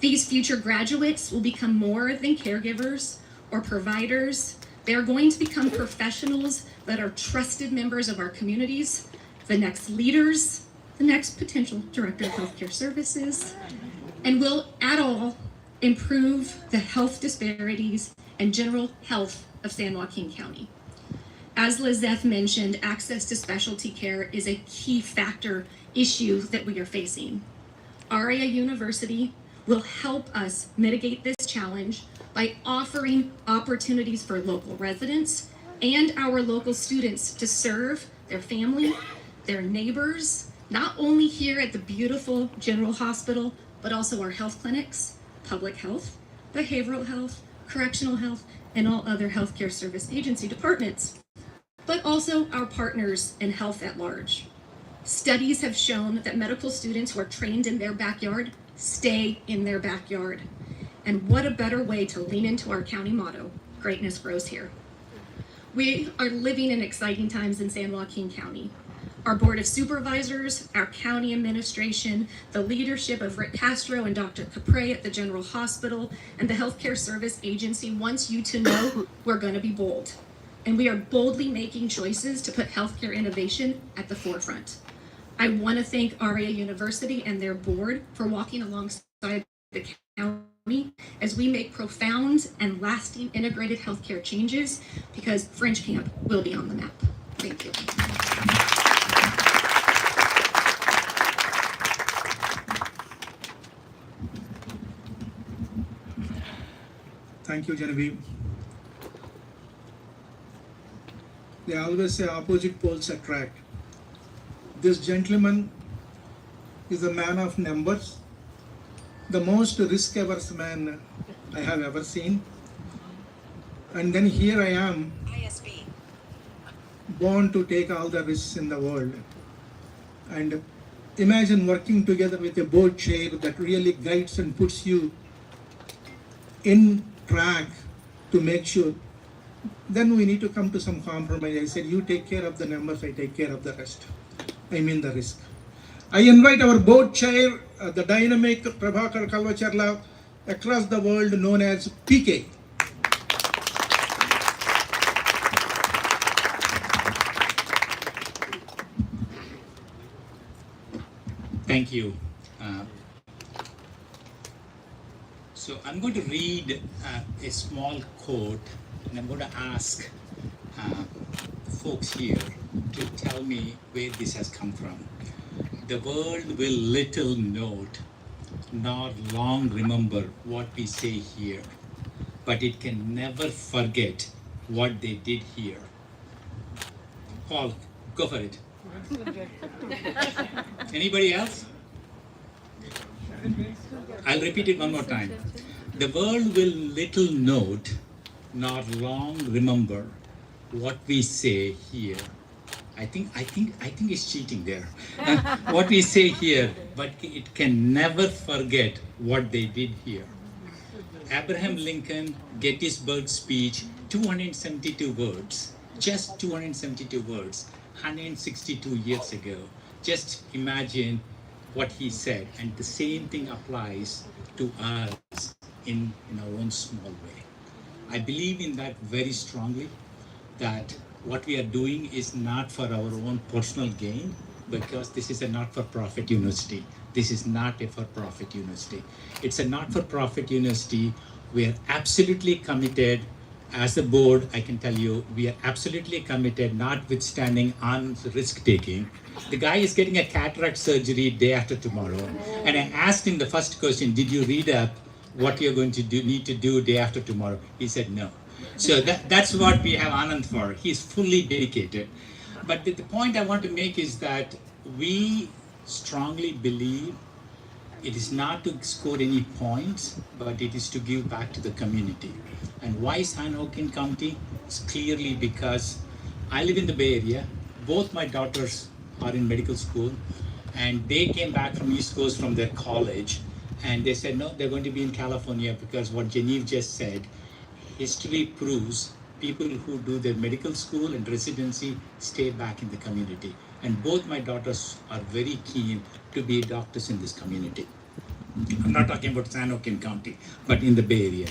These future graduates will become more than caregivers or providers. They are going to become professionals that are trusted members of our communities, the next leaders, the next potential director of healthcare services, and will at all improve the health disparities and general health of San Joaquin County. As Lizeth mentioned, access to specialty care is a key factor issue that we are facing. Aria University will help us mitigate this challenge by offering opportunities for local residents and our local students to serve their family, their neighbors, not only here at the beautiful General Hospital, but also our health clinics, public health, behavioral health, correctional health, and all other healthcare service agency departments, but also our partners in health at large. Studies have shown that medical students who are trained in their backyard stay in their backyard. And what a better way to lean into our county motto, greatness grows here. We are living in exciting times in San Joaquin County. Our Board of Supervisors, our county administration, the leadership of Rick Castro and Dr. Capre at the General Hospital, and the Healthcare Service Agency wants you to know we're going to be bold. And we are boldly making choices to put healthcare innovation at the forefront. I want to thank Aria University and their board for walking alongside the county as we make profound and lasting integrated healthcare changes, because French Camp will be on the map. Thank you. Thank you, Genevieve. They always say opposite poles attract. This gentleman is a man of numbers, the most risk-averse man I have ever seen. And then here I am, born to take all the risks in the world. And imagine working together with a board chair that really guides and puts you in track to make sure. Then we need to come to some compromise. I said, you take care of the numbers, I take care of the rest. I mean the risk. I invite our board chair, the dynamic Prabhakar Kalvacharla, across the world known as PK. Thank you. So I'm going to read a small quote, and I'm going to ask folks here to tell tell me where this has come from. The world will little note, nor long remember what we say here, but it can never forget what they did here. Paul, go for it. Anybody else? I'll repeat it one more time. The world will little note, nor long remember what we say here. I think it's cheating there. What we say here, but it can never forget what they did here. Abraham Lincoln, Gettysburg speech, 272 words, just 272 words, 162 years ago. Just imagine what he said, and the same thing applies to us in our own small way. I believe in that very strongly, that what we are doing is not for our own personal gain, because this is a not-for-profit university. This is not a for-profit university. It's a not-for-profit university. We are absolutely committed. As a board, I can tell you, we are absolutely committed, notwithstanding on risk-taking. The guy is getting a cataract surgery day after tomorrow. And I asked him the first question, did you read up what you're going to need to do day after tomorrow? He said no. So that's what we have Anand for. He's fully dedicated. But the point I want to make is that we strongly believe it is not to score any points, but it is to give back to the community. And why San Joaquin County? It's clearly because I live in the Bay Area. Both my daughters are in medical school, and they came back from East Coast from their college, and they said, no, they're going to be in California, because what Genevieve just said, history proves people who do their medical school and residency stay back in the community. And both my daughters are very keen to be doctors in this community. I'm not talking about San Joaquin County, but in the Bay Area.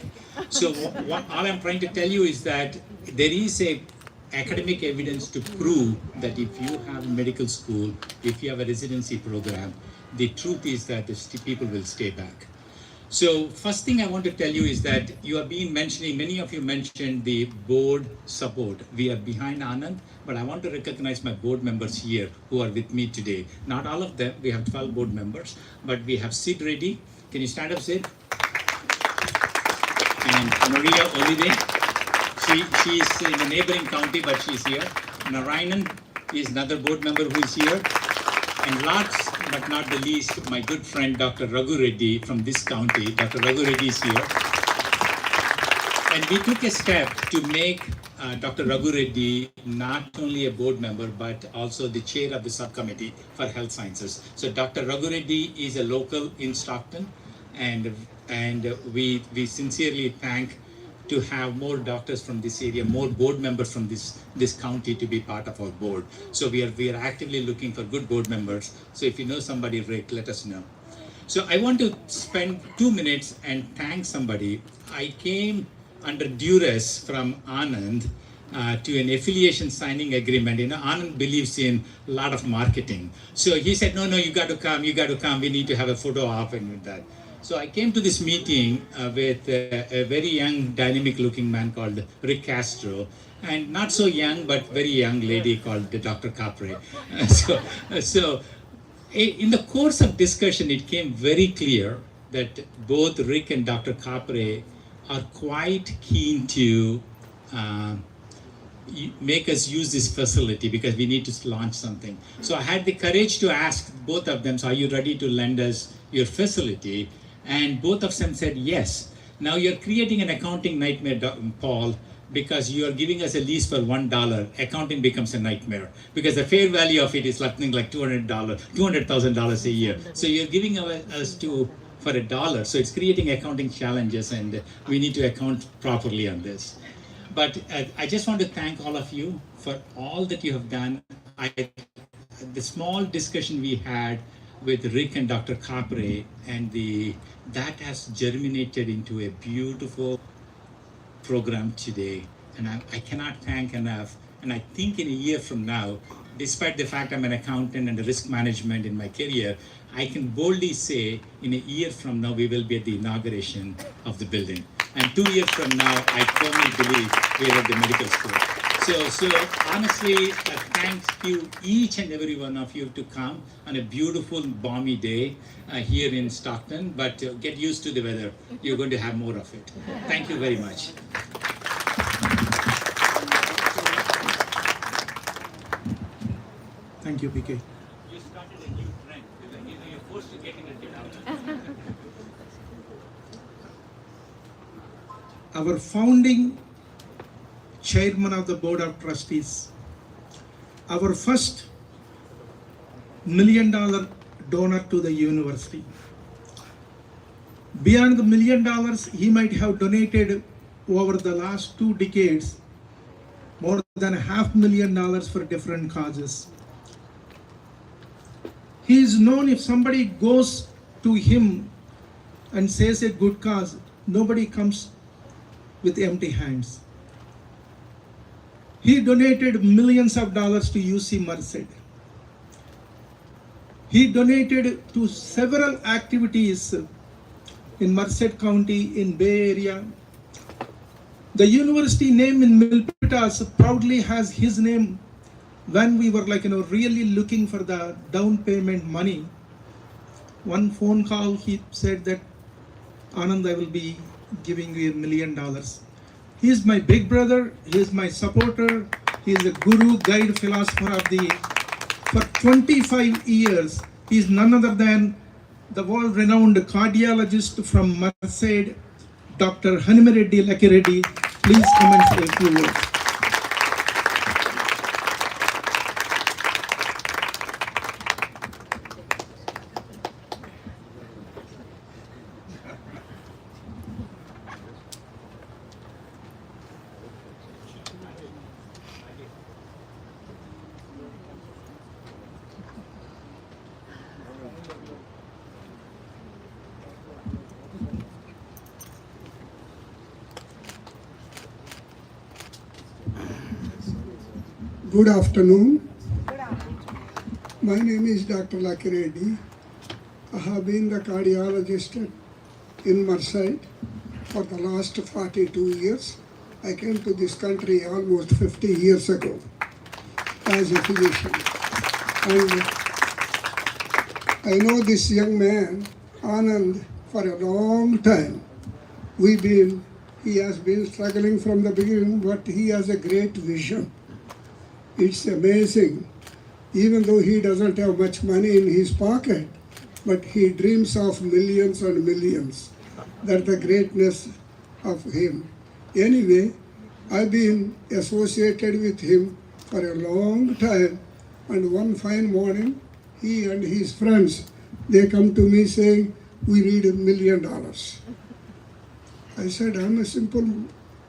So all I'm trying to tell you is that there is a academic evidence to prove that if you have a medical school, if you have a residency program, the truth is that the people will stay back. So first thing I want to tell you is that you have been mentioning, many of you mentioned the board support. We are behind Anand, but I want to recognize my board members here who are with me today. Not all of them, we have 12 board members, but we have Sid Reddy. Can you stand up, Sid? And Maria Olive. She is in a neighboring county, but she's here. Narayanan is another board member who is here. And last but not the least, my good friend, Dr. Raghu Reddy from this county. Dr. Raghu Reddy is here. And we took a step to make Dr. Raghu Reddy not only a board member, but also the chair of the subcommittee for health sciences. So Dr. Raghu Reddy is a local in Stockton, and we sincerely thank to have more doctors from this area, more board members from this county to be part of our board. So we are actively looking for good board members. So if you know somebody, Rick, let us know. So I want to spend 2 minutes and thank somebody. I came under duress from Anand to an affiliation signing agreement. You know, Anand believes in a lot of marketing. So he said, no, you got to come, we need to have a photo op and with that. So I came to this meeting with a very young, dynamic-looking man called Rick Castro, and not so young, but very young lady called Dr. Capre. So in the course of discussion, it came very clear that both Rick and Dr. Capre are quite keen to make us use this facility because we need to launch something. So I had the courage to ask both of them, so are you ready to lend us your facility? And both of them said yes. Now you're creating an accounting nightmare, Paul, because you are giving us a lease for $1. Accounting becomes a nightmare because the fair value of it is something like $200,000 a year. So you're giving us for $1. So it's creating accounting challenges, and we need to account properly on this. But I just want to thank all of you for all that you have done. The small discussion we had with Rick and Dr. Capre, and that has germinated into a beautiful program today. And I cannot thank enough. And I think in a year from now, despite the fact I'm an accountant and risk management in my career, I can boldly say in a year from now, we will be at the inauguration of the building. And 2 years from now, I firmly believe we're at the medical school. So honestly, thanks to each and every one of you to come on a beautiful balmy day here in Stockton. But get used to the weather. You're going to have more of it. Thank you very much. Thank you, PK. You started a new trend. You're forced to get in and get out. Our founding chairman of the board of trustees, our first $1 million donor to the university. Beyond the $1 million, he might have donated over the last 2 decades more than $500,000 for different causes. He is known, if somebody goes to him and says a good cause, nobody comes with empty hands. He donated millions of dollars to UC Merced. He donated to several activities in Merced County, in Bay Area. The university name in Milpitas proudly has his name. When we were really looking for the down payment money, one phone call, he said that, Anand, I will be giving you $1 million. He is my big brother, he is my supporter, he is a guru, guide, philosopher for 25 years. He is none other than the world-renowned cardiologist from Merced, Dr. Hanimareddy Lakireddy. Please come and say a few words. Good afternoon. My name is Dr. Lakireddy. I have been the cardiologist in Merced for the last 42 years. I came to this country almost 50 years ago as a physician. And I know this young man, Anand, for a long time. He has been struggling from the beginning, but he has a great vision. It's amazing. Even though he doesn't have much money in his pocket, but he dreams of millions and millions. That's the greatness of him. Anyway, I've been associated with him for a long time, and one fine morning, he and his friends, they come to me saying, we need $1 million. I said, I'm a simple,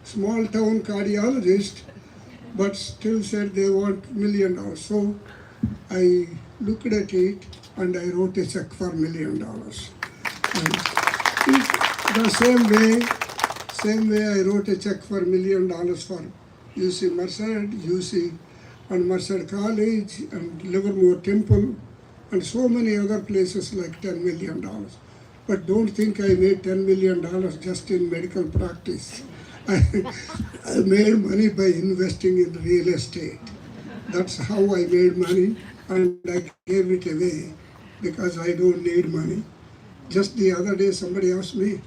small town cardiologist, but still said they want $1 million. So I looked at it and I wrote a check for $1 million. And the same way I wrote a check for $1 million for UC Merced, UC and Merced College and Livermore Temple and so many other places like $10 million. But don't think I made $10 million just in medical practice. I made money by investing in real estate. That's how I made money, and I gave it away because I don't need money. Just the other day somebody asked me,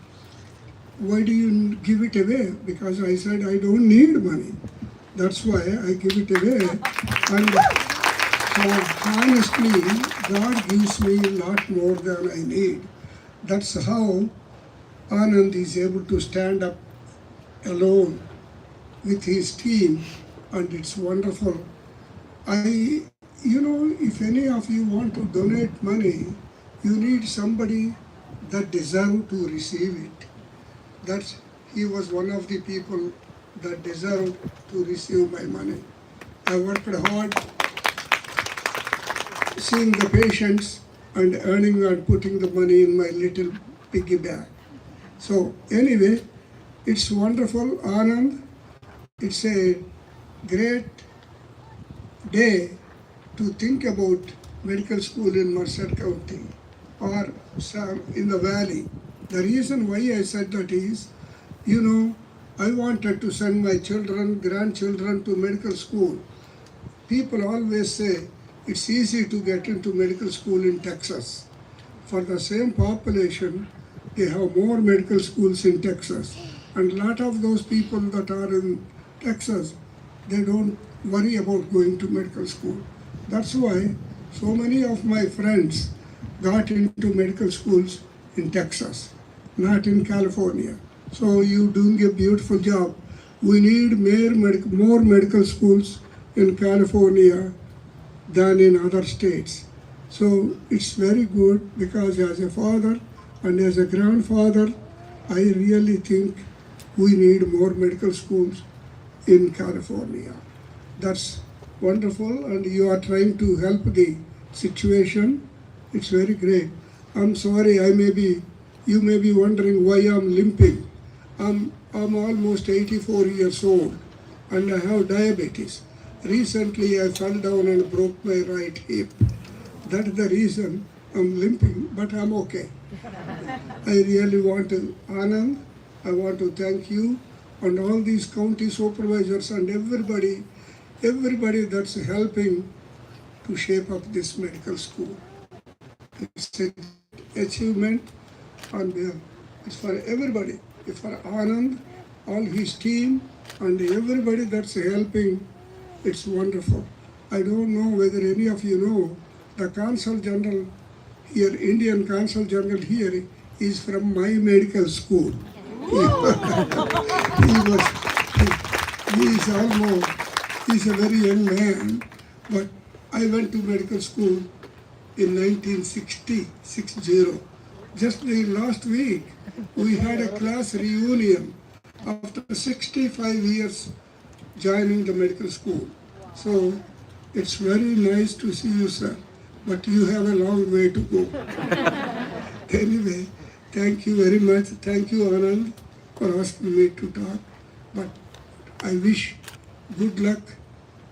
why do you give it away? Because I said I don't need money. That's why I give it away. And honestly, God gives me a lot more than I need. That's how Anand is able to stand up alone with his team, and it's wonderful. If any of you want to donate money, you need somebody that deserves to receive it. He was one of the people that deserved to receive my money. I worked hard seeing the patients and earning and putting the money in my little piggy bank. So anyway, it's wonderful, Anand. It's a great day to think about medical school in Merced County or in the valley. The reason why I said that is, I wanted to send my children, grandchildren to medical school. People always say it's easy to get into medical school in Texas. For the same population, they have more medical schools in Texas. And a lot of those people that are in Texas, they don't worry about going to medical school. That's why so many of my friends got into medical schools in Texas, not in California. So you're doing a beautiful job. We need more medical schools in California than in other states. So it's very good because as a father and as a grandfather, I really think we need more medical schools in California. That's wonderful, and you are trying to help the situation. It's very great. I'm sorry, you may be wondering why I'm limping. I'm almost 84 years old and I have diabetes. Recently I fell down and broke my right hip. That's the reason I'm limping, but I'm okay. I really want to, Anand, I want to thank you and all these county supervisors and everybody that's helping to shape up this medical school. It's an achievement and it's for everybody. It's for Anand, all his team and everybody that's helping. It's wonderful. I don't know whether any of you know, the Consul General here, Indian Consul General here is from my medical school. He's a very young man, but I went to medical school in 1960. Just the last week, we had a class reunion after 65 years joining the medical school. So it's very nice to see you, sir, but you have a long way to go. Anyway, thank you very much. Thank you, Anand, for asking me to talk. But I wish good luck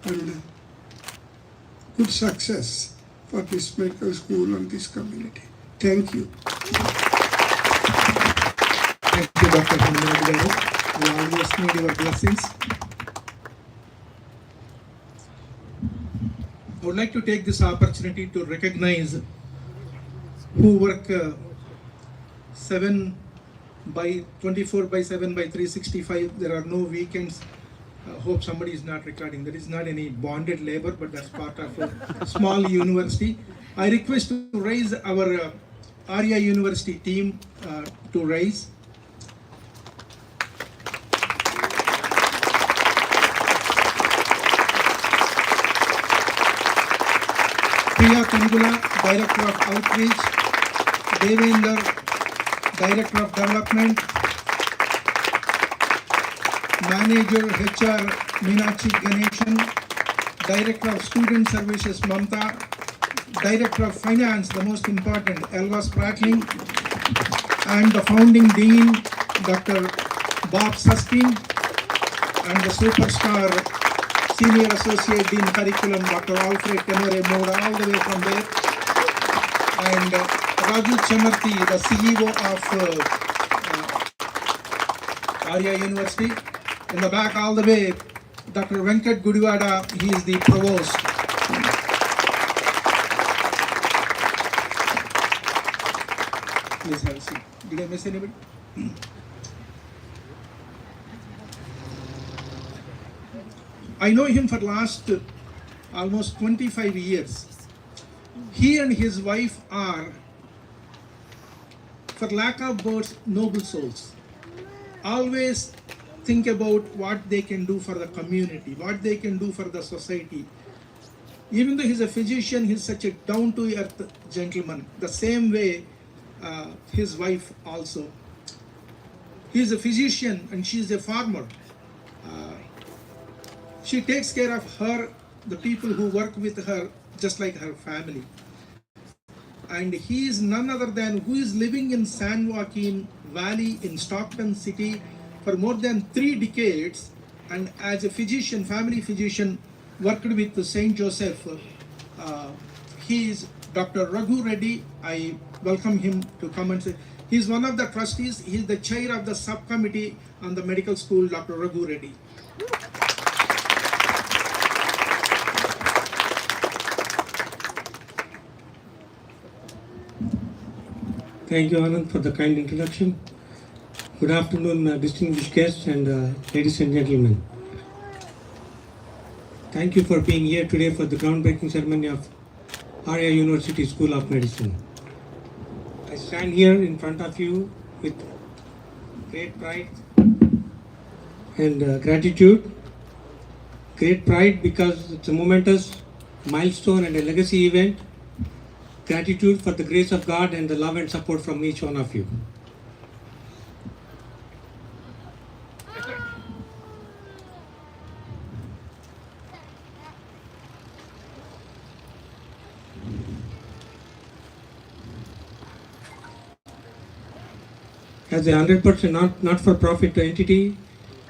and good success for this medical school and this community. Thank you. Thank you, Dr. Hindustani. We always need your blessings. I would like to take this opportunity to recognize who work 24/7/365. There are no weekends. Hope somebody is not recording. There is not any bonded labor, but that's part of a small university. I request to raise our Aria University team to rise. Priya Kangula, Director of Outreach, Devender, Director of Development, Manager HR Meenakshi Ganeshan, Director of Student Services Mamta, Director of Finance, the most important, Elva Spratling, and the founding Dean, Dr. Bob Sustin, and the superstar Senior Associate Dean Curriculum, Dr. Alfred Tenore moved all the way from there, and Raju Chamarthi, the CEO of Aria University. In the back all the way, Dr. Venkat Gudivada, he is the provost. Please have a seat. Did I miss anybody? I know him for last almost 25 years. He and his wife are, for lack of words, noble souls. Always think about what they can do for the community, what they can do for the society. Even though he's a physician, he's such a down-to-earth gentleman. The same way his wife also. He's a physician and she's a farmer. She takes care of the people who work with her, just like her family. And he is none other than who is living in San Joaquin Valley in Stockton City for more than 3 decades, and as a physician, family physician, worked with St. Joseph. He is Dr. Raghu Reddy. I welcome him to come and say. He is one of the trustees. He is the chair of the subcommittee on the medical school, Dr. Raghu Reddy. Thank you, Anand, for the kind introduction. Good afternoon, distinguished guests and ladies and gentlemen. Thank you for being here today for the groundbreaking ceremony of Aria University School of Medicine. I stand here in front of you with great pride and gratitude. Great pride because it's a momentous milestone and a legacy event. Gratitude for the grace of God and the love and support from each one of you. As a 100% not-for-profit entity,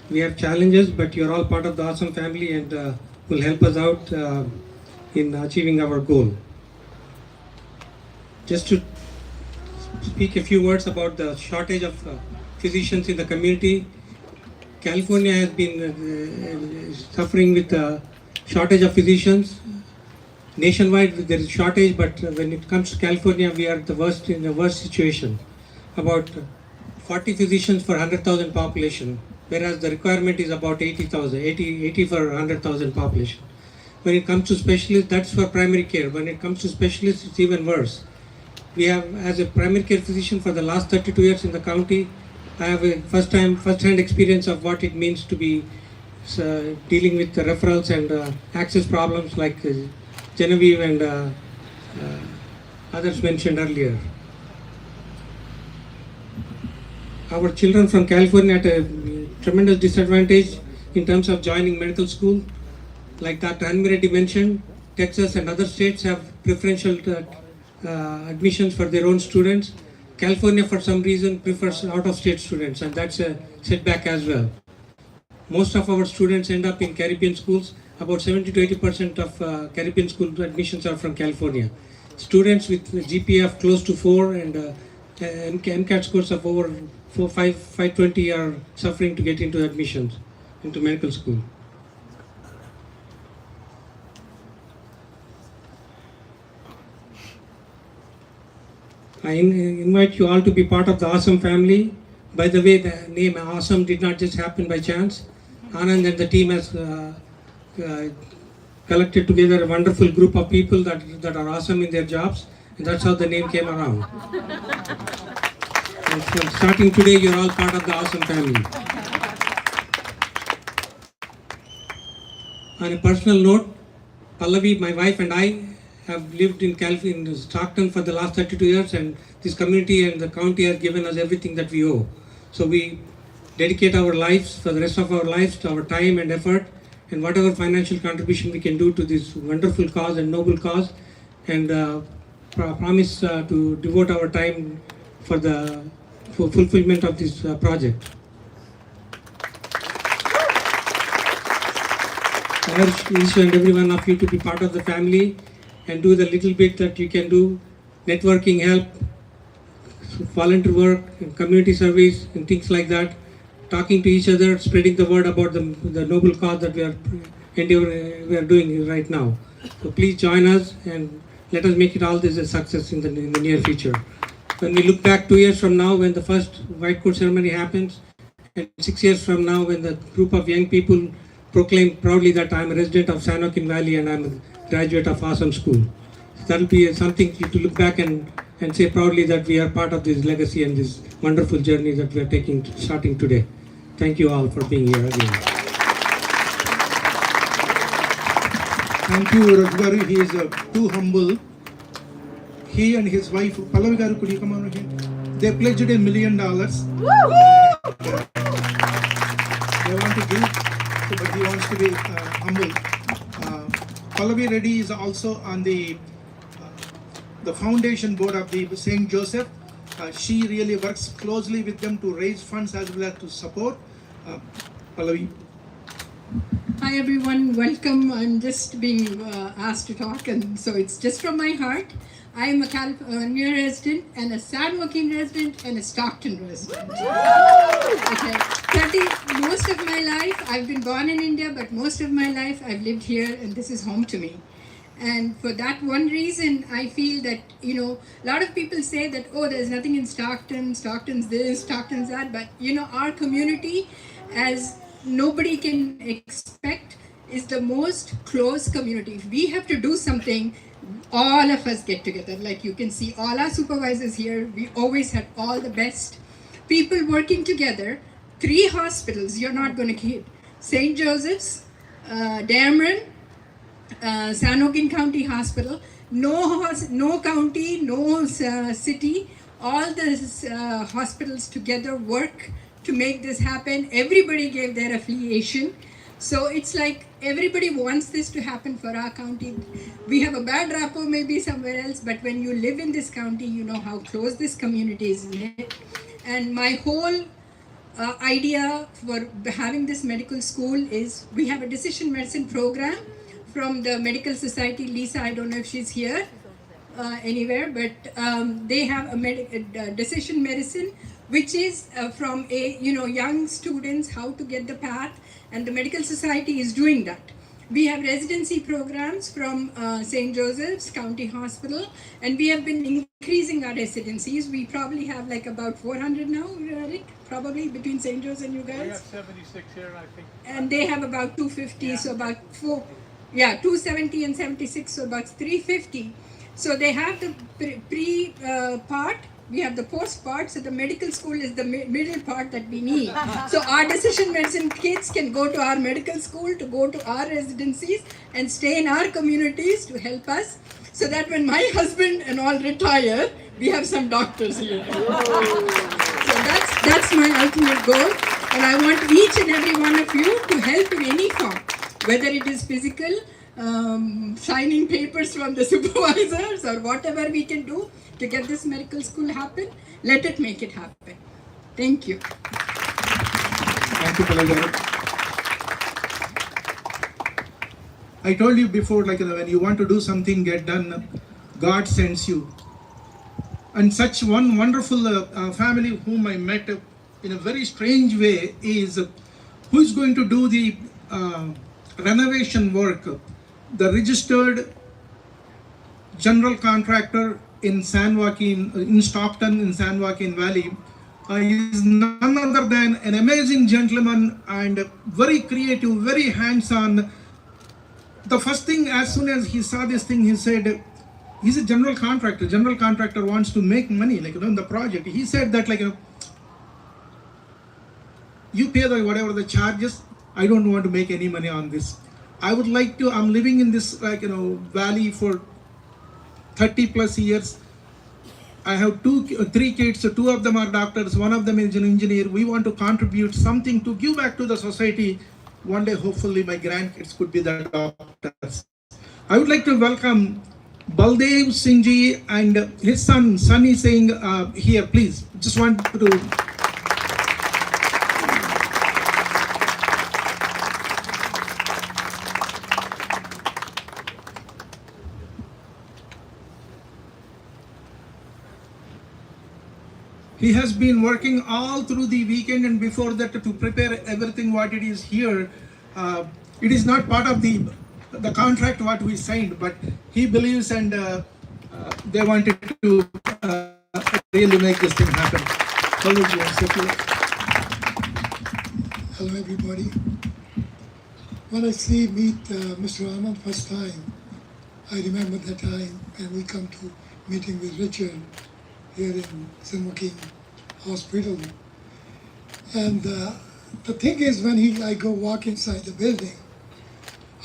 we have challenges, but you're all part of the awesome family and will help us out in achieving our goal. Just to speak a few words about the shortage of physicians in the community, California has been suffering with the shortage of physicians. Nationwide there is shortage, but when it comes to California, we are in the worst situation. About 40 physicians for 100,000 population, whereas the requirement is about 80 for 100,000 population. When it comes to specialists, that's for primary care. When it comes to specialists, it's even worse. We have, as a primary care physician for the last 32 years in the county, I have a first-hand experience of what it means to be dealing with the referrals and access problems like Genevieve and others mentioned earlier. Our children from California at a tremendous disadvantage in terms of joining medical school. Like Dr. Hanmireddy mentioned, Texas and other states have preferential admissions for their own students. California, for some reason, prefers out-of-state students, and that's a setback as well. Most of our students end up in Caribbean schools. About 70 to 80% of Caribbean school admissions are from California. Students with GPA of close to 4 and MCAT scores of over 520 are suffering to get into admissions into medical school. I invite you all to be part of the awesome family. By the way, the name awesome did not just happen by chance. Anand and the team has collected together a wonderful group of people that are awesome in their jobs, and that's how the name came around. And so starting today, you're all part of the awesome family. On a personal note, Pallavi, my wife, and I have lived in Stockton for the last 32 years, and this community and the county has given us everything that we owe. So we dedicate our lives, for the rest of our lives, to our time and effort, and whatever financial contribution we can do to this wonderful cause and noble cause, and promise to devote our time for the fulfillment of this project. I urge each and every one of you to be part of the family and do the little bit that you can do, networking help, volunteer work, and community service, and things like that, talking to each other, spreading the word about the noble cause that we are doing right now. So please join us and let us make it all this a success in the near future. When we look back 2 years from now, when the first white coat ceremony happens, and 6 years from now, when the group of young people proclaim proudly that I'm a resident of San Joaquin Valley and I'm a graduate of awesome school. That'll be something to look back and say proudly that we are part of this legacy and this wonderful journey that we are starting today. Thank you all for being here again. Thank you, Raghu. He is too humble. He and his wife, Pallavi garu, could you come over here? They pledged $1 million. They want to give, but he wants to be humble. Pallavi Reddy is also on the foundation board of the St. Joseph. She really works closely with them to raise funds as well as to support. Pallavi. Hi everyone, welcome. I'm just being asked to talk, and so it's just from my heart. I am a California resident and a San Joaquin resident and a Stockton resident. Okay, most of my life, I've been born in India, but most of my life I've lived here, and this is home to me. And for that one reason, I feel that, a lot of people say that, oh, there's nothing in Stockton, Stockton's this, Stockton's that, but, our community, as nobody can expect, is the most close community. If we have to do something, all of us get together. Like you can see all our supervisors here, we always had all the best people working together. 3 hospitals, you're not going to kid. St. Joseph's, Dameron, San Joaquin County Hospital, no county, no city, all the hospitals together work to make this happen. Everybody gave their affiliation. So it's like everybody wants this to happen for our county. We have a bad rapport maybe somewhere else, but when you live in this county, you know how close this community is. And my whole idea for having this medical school is we have a decision medicine program from the Medical Society. Lisa, I don't know if she's here anywhere, but they have a decision medicine, which is from young students how to get the path, and the Medical Society is doing that. We have residency programs from St. Joseph's County Hospital, and we have been increasing our residencies. We probably have like about 400 now, Rick, probably between St. Joseph's and you guys. We have 76 here, I think. And they have about 250, so about 270 and 76, so about 350. So they have the pre part, we have the post part, so the medical school is the middle part that we need. So our decision medicine kids can go to our medical school, to go to our residencies and stay in our communities to help us, so that when my husband and all retire, we have some doctors here. So that's my ultimate goal, and I want each and every one of you to help in any form, whether it is physical, signing papers from the supervisors, or whatever we can do to get this medical school happen. Let it make it happen. Thank you. Thank you, Palajaru. I told you before, when you want to do something get done, God sends you. And such one wonderful family whom I met in a very strange way is who is going to do the renovation work. The registered general contractor in San Joaquin, in Stockton, in San Joaquin Valley, is none other than an amazing gentleman and very creative, very hands-on. The first thing, as soon as he saw this thing, he said, he's a general contractor. General contractor wants to make money, in the project. He said that, you pay whatever the charges. I don't want to make any money on this. I would like to, I'm living in this valley for 30 plus years. I have 3 kids, so 2 of them are doctors, 1 of them is an engineer. We want to contribute something to give back to the society. One day, hopefully, my grandkids could be the doctors. I would like to welcome Baldev Singhji and his son, Sunny Singh, here, please. Just want to... He has been working all through the weekend and before that to prepare everything what it is here. It is not part of the contract what we signed, but he believes and they wanted to really make this thing happen. Hello everybody. When I meet Mr. Anand first time, I remember that time when we come to meeting with Richard here in San Joaquin Hospital. And the thing is, when I go walk inside the building,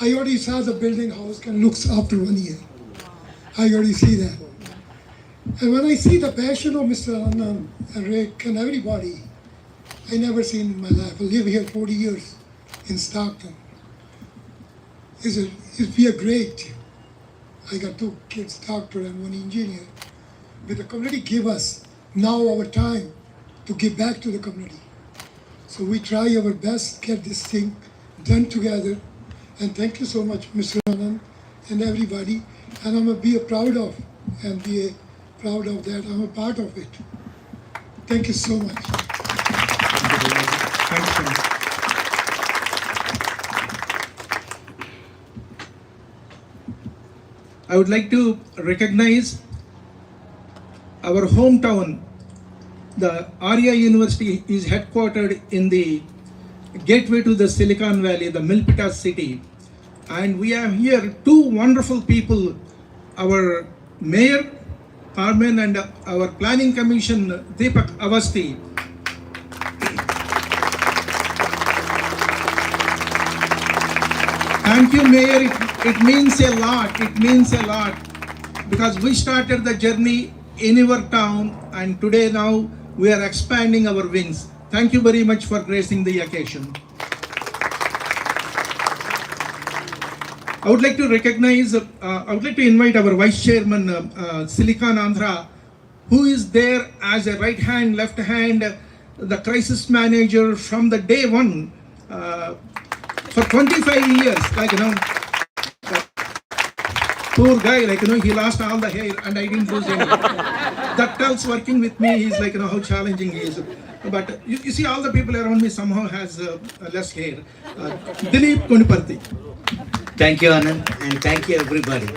I already saw the building how it looks after 1 year. I already see that. And when I see the passion of Mr. Anand and Rick and everybody, I never seen in my life. I live here 40 years in Stockton. It'd be a great. I got 2 kids, doctor and 1 engineer. But the community give us now our time to give back to the community. So we try our best to get this thing done together. And thank you so much, Mr. Anand and everybody. And I'm going to be proud of that. I'm a part of it. Thank you so much. Thanks, Anand. I would like to recognize our hometown. The Aria University is headquartered in the gateway to the Silicon Valley, the Milpitas city. And we have here two wonderful people, our Mayor Carmen and our Planning Commission Deepak Avasti. Thank you, Mayor. It means a lot. It means a lot because we started the journey in our town, and today now we are expanding our wings. Thank you very much for gracing the occasion. I would like to recognize, I would like to invite our Vice Chairman, Silicon Andhra, who is there as a right hand, left hand, the crisis manager from the day one, for 25 years, like, poor guy, like, he lost all the hair and I didn't lose any. That tells working with me, he's like, how challenging he is. But you see all the people around me somehow has less hair. Dilip Kuchipudi. Thank you, Anand, and thank you, everybody.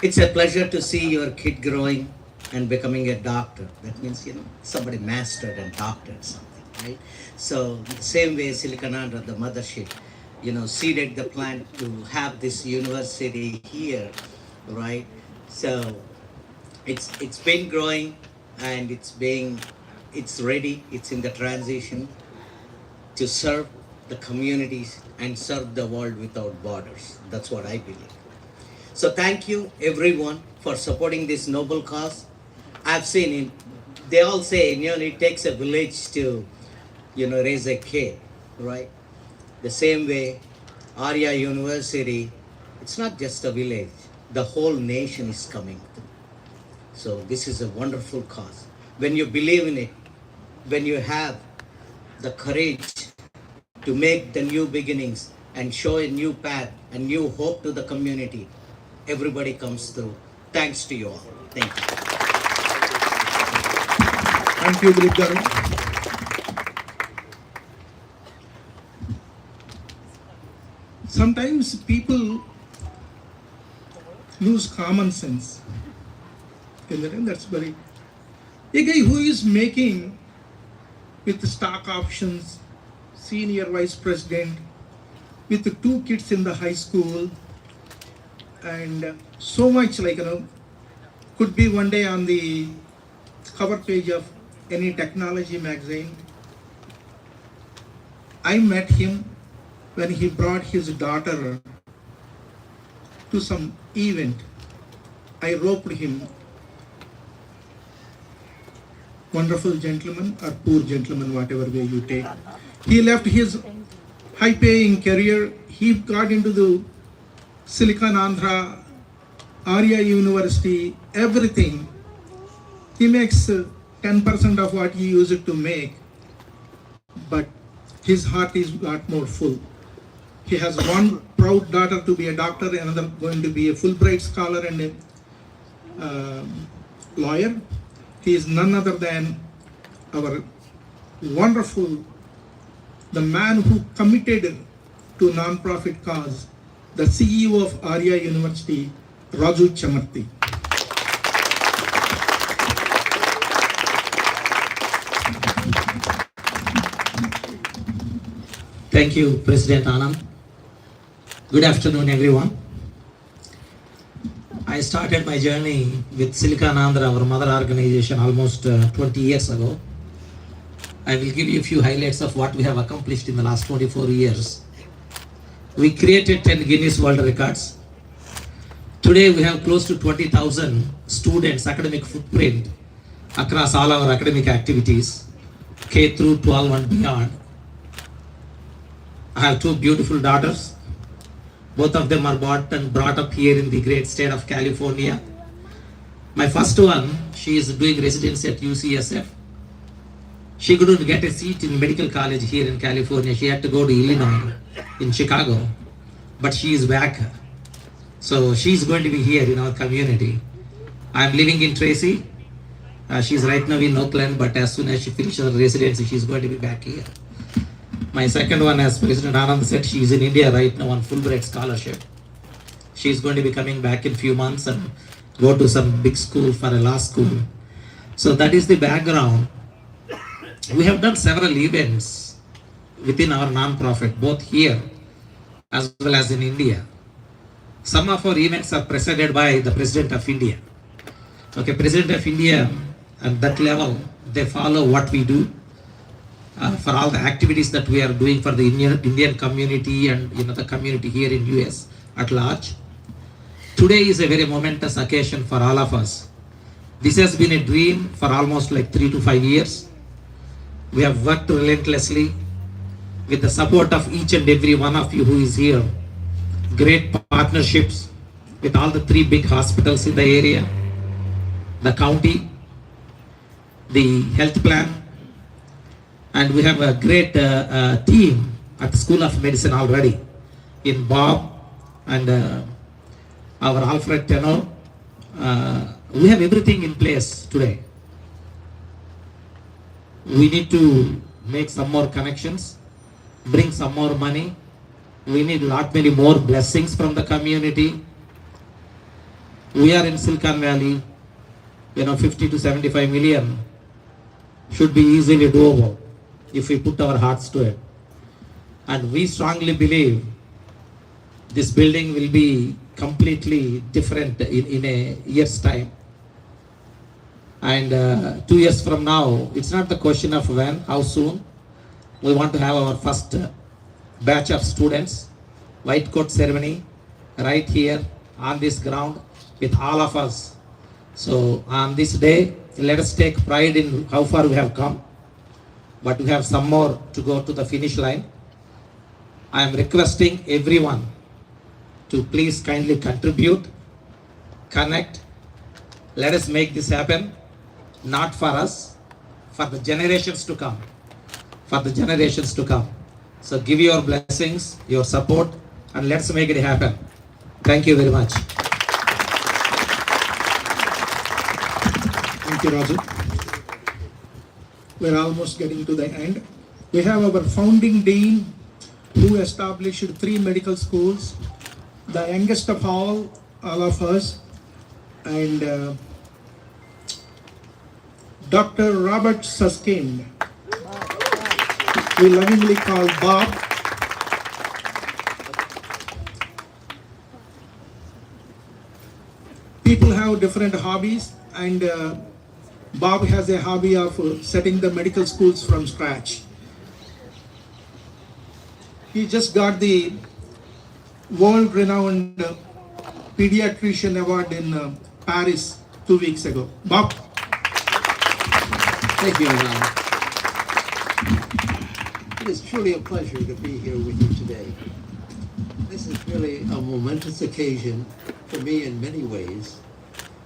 It's a pleasure to see your kid growing and becoming a doctor. That means, somebody mastered and doctored something, right? So, the same way Silicon Andhra, the mothership, seeded the plan to have this university here, right? So, it's been growing and it's ready, it's in the transition to serve the communities and serve the world without borders. That's what I believe. So thank you everyone for supporting this noble cause. I've seen it, they all say, it takes a village to, raise a kid, right? The same way, Aria University, it's not just a village, the whole nation is coming through. So this is a wonderful cause. When you believe in it, when you have the courage to make the new beginnings and show a new path, a new hope to the community, everybody comes through. Thanks to you all. Thank you. Thank you, Dilip Garu. Sometimes people lose common sense. That's very... A guy who is making with stock options, senior vice president, with 2 kids in the high school, and so much could be one day on the cover page of any technology magazine. I met him when he brought his daughter to some event. I roped him. Wonderful gentleman or poor gentleman, whatever way you take. He left his high-paying career. He got into the Silicon Andhra, Aria University, everything. He makes 10% of what he used to make, but his heart is got more full. He has one proud daughter to be a doctor, another going to be a Fulbright scholar and a lawyer. He is none other than our wonderful, the man who committed to non-profit cause, the CEO of Aria University, Raju Chamarti. Thank you, President Anand. Good afternoon, everyone. I started my journey with Silicon Andhra, our mother organization, almost 20 years ago. I will give you a few highlights of what we have accomplished in the last 24 years. We created 10 Guinness World Records. Today we have close to 20,000 students, academic footprint across all our academic activities, K through 12 and beyond. I have 2 beautiful daughters. Both of them are born and brought up here in the great state of California. My first one, she is doing residency at UCSF. She couldn't get a seat in medical college here in California. She had to go to Illinois, in Chicago. But she is back. So she's going to be here in our community. I'm living in Tracy. She's right now in Oakland, but as soon as she finishes her residency, she's going to be back here. My second one, as President Anand said, she's in India right now on Fulbright scholarship. She's going to be coming back in a few months and go to some big school for a law school. So that is the background. We have done several events within our non-profit, both here as well as in India. Some of our events are presided by the President of India. Okay, President of India at that level, they follow what we do for all the activities that we are doing for the Indian community and the community here in US at large. Today is a very momentous occasion for all of us. This has been a dream for almost like 3 to 5 years. We have worked relentlessly with the support of each and every one of you who is here. Great partnerships with all the 3 big hospitals in the area, the county, the health plan, and we have a great team at the School of Medicine already in Bob and our Alfred Tenor. We have everything in place today. We need to make some more connections, bring some more money. We need many more blessings from the community. We are in Silicon Valley, 50 to 75 million should be easily doable if we put our hearts to it. And we strongly believe this building will be completely different in a year's time. And 2 years from now, it's not the question of when, how soon. We want to have our first batch of students, white coat ceremony, right here on this ground with all of us. So on this day, let us take pride in how far we have come, but we have some more to go to the finish line. I am requesting everyone to please kindly contribute, connect. Let us make this happen, not for us, for the generations to come, for the generations to come. So give your blessings, your support, and let's make it happen. Thank you very much. Thank you, Raju. We're almost getting to the end. We have our founding dean who established 3 medical schools, the youngest of all of us, and Dr. Robert Susskind, we lovingly call Bob. People have different hobbies, and Bob has a hobby of setting the medical schools from scratch. He just got the world-renowned pediatrician award in Paris 2 weeks ago. Bob. Thank you, Anand. It is truly a pleasure to be here with you today. This is really a momentous occasion for me in many ways,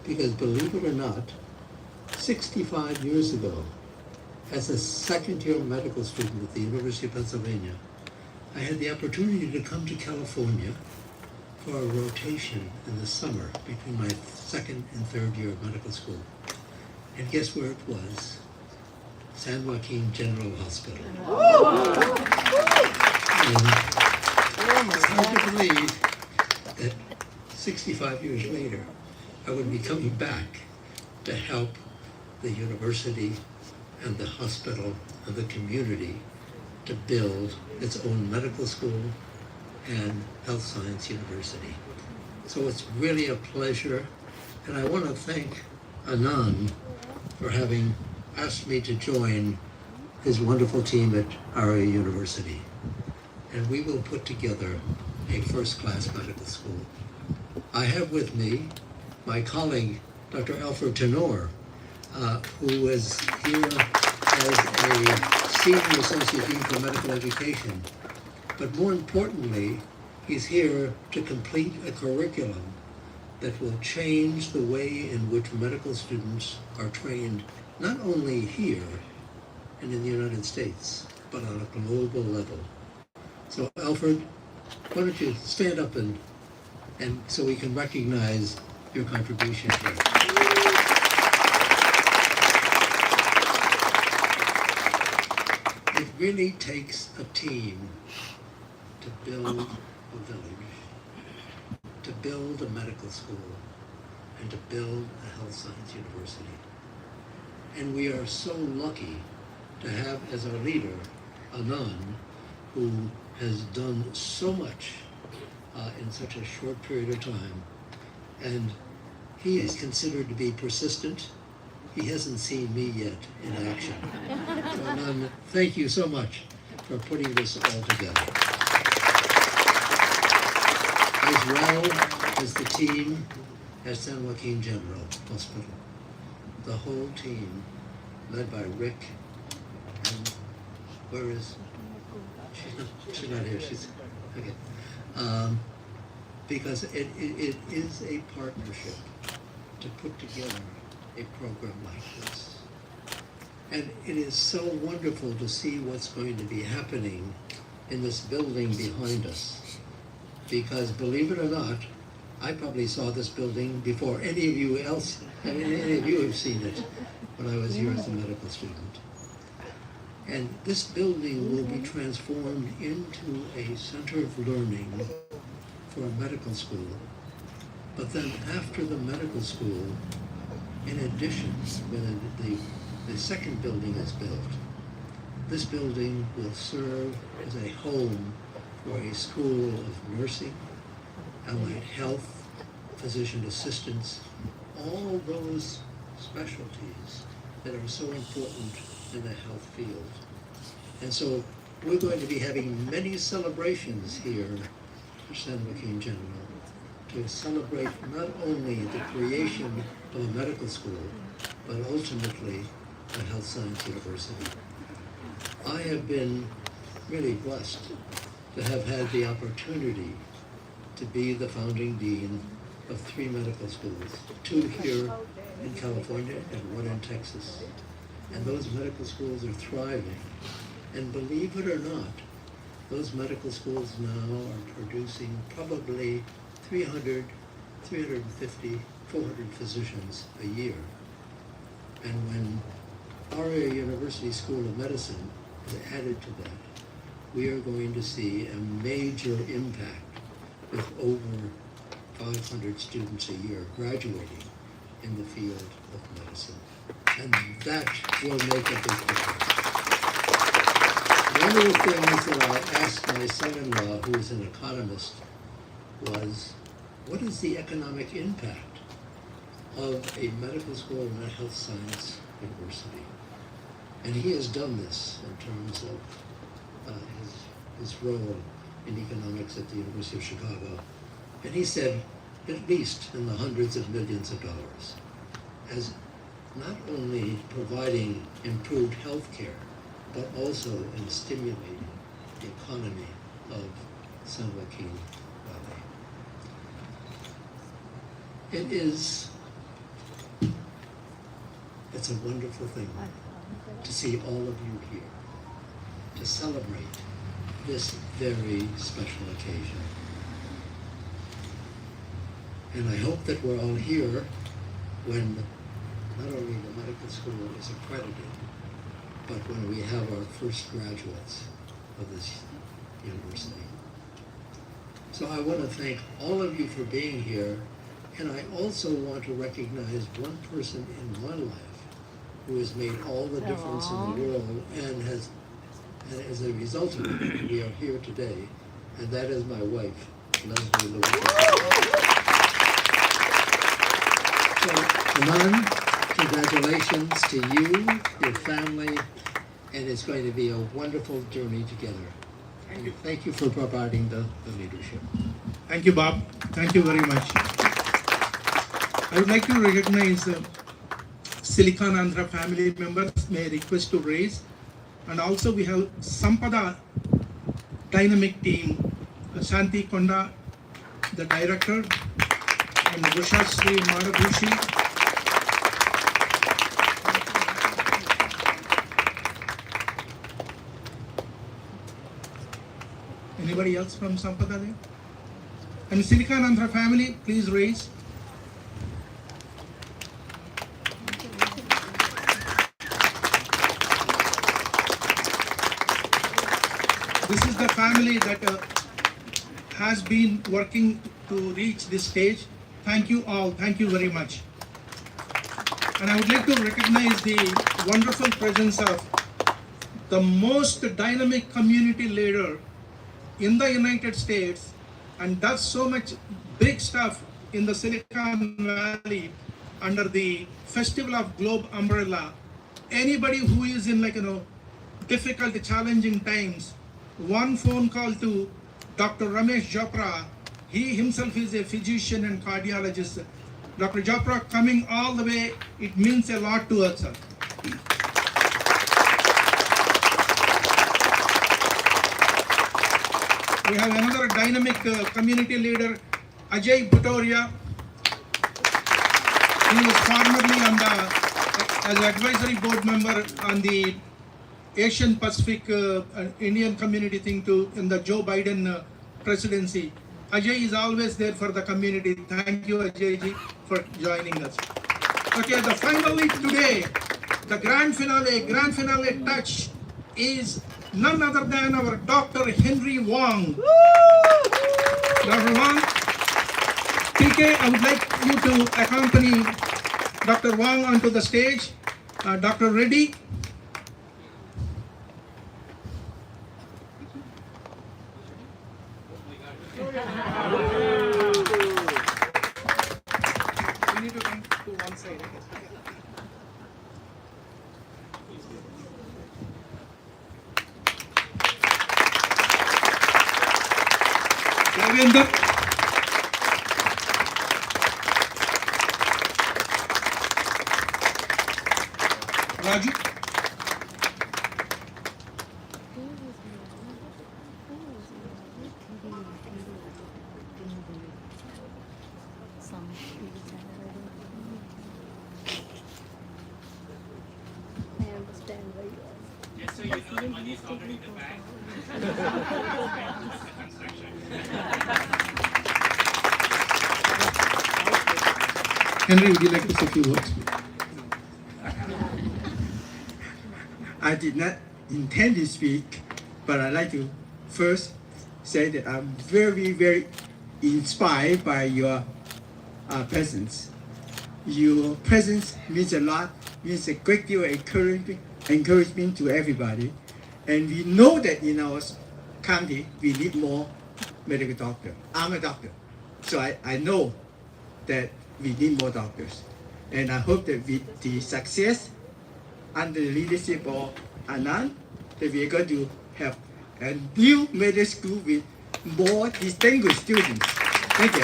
because believe it or not, 65 years ago, as a second-year medical student at the University of Pennsylvania, I had the opportunity to come to California for a rotation in the summer between my second and third year of medical school. And guess where it was? San Joaquin General Hospital. And it's hard to believe that 65 years later, I would be coming back to help the university and the hospital and the community to build its own medical school and health science university. So it's really a pleasure, and I want to thank Anand for having asked me to join his wonderful team at Aria University. And we will put together a first-class medical school. I have with me my colleague, Dr. Alfred Tenor, who is here as a Senior Associate Dean for Medical Education. But more importantly, he's here to complete a curriculum that will change the way in which medical students are trained, not only here and in the United States, but on a global level. So Alfred, why don't you stand up and so we can recognize your contribution here. It really takes a team to build a village, to build a medical school, and to build a health science university. And we are so lucky to have as our leader Anand, who has done so much in such a short period of time. And he is considered to be persistent. He hasn't seen me yet in action. So Anand, thank you so much for putting this all together. As well as the team at San Joaquin General Hospital. The whole team, led by Rick, and where is, she's not here, she's, okay. Because it is a partnership to put together a program like this. And it is so wonderful to see what's going to be happening in this building behind us. Because believe it or not, I probably saw this building before any of you else, any of you have seen it when I was here as a medical student. And this building will be transformed into a center of learning for a medical school. But then after the medical school, in addition, when the second building is built, this building will serve as a home for a school of nursing, allied health, physician assistants, all those specialties that are so important in the health field. And so we're going to be having many celebrations here at San Joaquin General to celebrate not only the creation of a medical school, but ultimately a health science university. I have been really blessed to have had the opportunity to be the founding dean of 3 medical schools, 2 here in California and 1 in Texas. And those medical schools are thriving. And believe it or not, those medical schools now are producing probably 300, 350, 400 physicians a year. And when Aria University School of Medicine is added to that, we are going to see a major impact with over 500 students a year graduating in the field of medicine. And that will make a big difference. One of the things that I asked my son-in-law, who is an economist, was, what is the economic impact of a medical school and a health science university? And he has done this in terms of his role in economics at the University of Chicago. And he said, at least in the hundreds of millions of dollars, as not only providing improved health care, but also in stimulating the economy of San Joaquin Valley. It's a wonderful thing to see all of you here, to celebrate this very special occasion. And I hope that we're all here when not only the medical school is accredited, but when we have our first graduates of this university. So I want to thank all of you for being here, and I also want to recognize one person in my life who has made all the difference in the world and as a result of it, we are here today, and that is my wife, Leslie Lewis. So, Anand, congratulations to you, your family, and it's going to be a wonderful journey together. And thank you for providing the leadership. Thank you, Bob. Thank you very much. I would like to recognize Silicon Andhra family members. May I request to raise. And also we have Sampada dynamic team, Shanti Konda, the director, and Rushashri Marabushi. Anybody else from Sampada there? And Silikanandra family, please raise. This is the family that has been working to reach this stage. Thank you all. Thank you very much. And I would like to recognize the wonderful presence of the most dynamic community leader in the United States and does so much big stuff in the Silicon Valley under the Festival of Globe umbrella. Anybody who is in difficult, challenging times, one phone call to Dr. Ramesh Jopra. He himself is a physician and cardiologist. Dr. Jopra coming all the way, it means a lot to us, sir. We have another dynamic community leader, Ajay Bhutoria. He was formerly as advisory board member on the Asian Pacific Indian community thing in the Joe Biden presidency. Ajay is always there for the community. Thank you, Ajay ji, for joining us. Okay, finally today, the grand finale touch is none other than our Dr. Henry Wong. Dr. Wong, PK, I would like you to accompany Dr. Wong onto the stage. Dr. Reddy. You need to come to one side, I guess. Ravindra. Raju. Just so you know, the money is already in the bank. Henry, would you like to say a few words? I did not intend to speak, but I'd like to first say that I'm very, very inspired by your presence. Your presence means a lot, means a great deal of encouragement to everybody. And we know that in our county, we need more medical doctors. I'm a doctor, so I know that we need more doctors. And I hope that with the success under the leadership of Anand, that we are going to have a new medical school with more distinguished students. Thank you.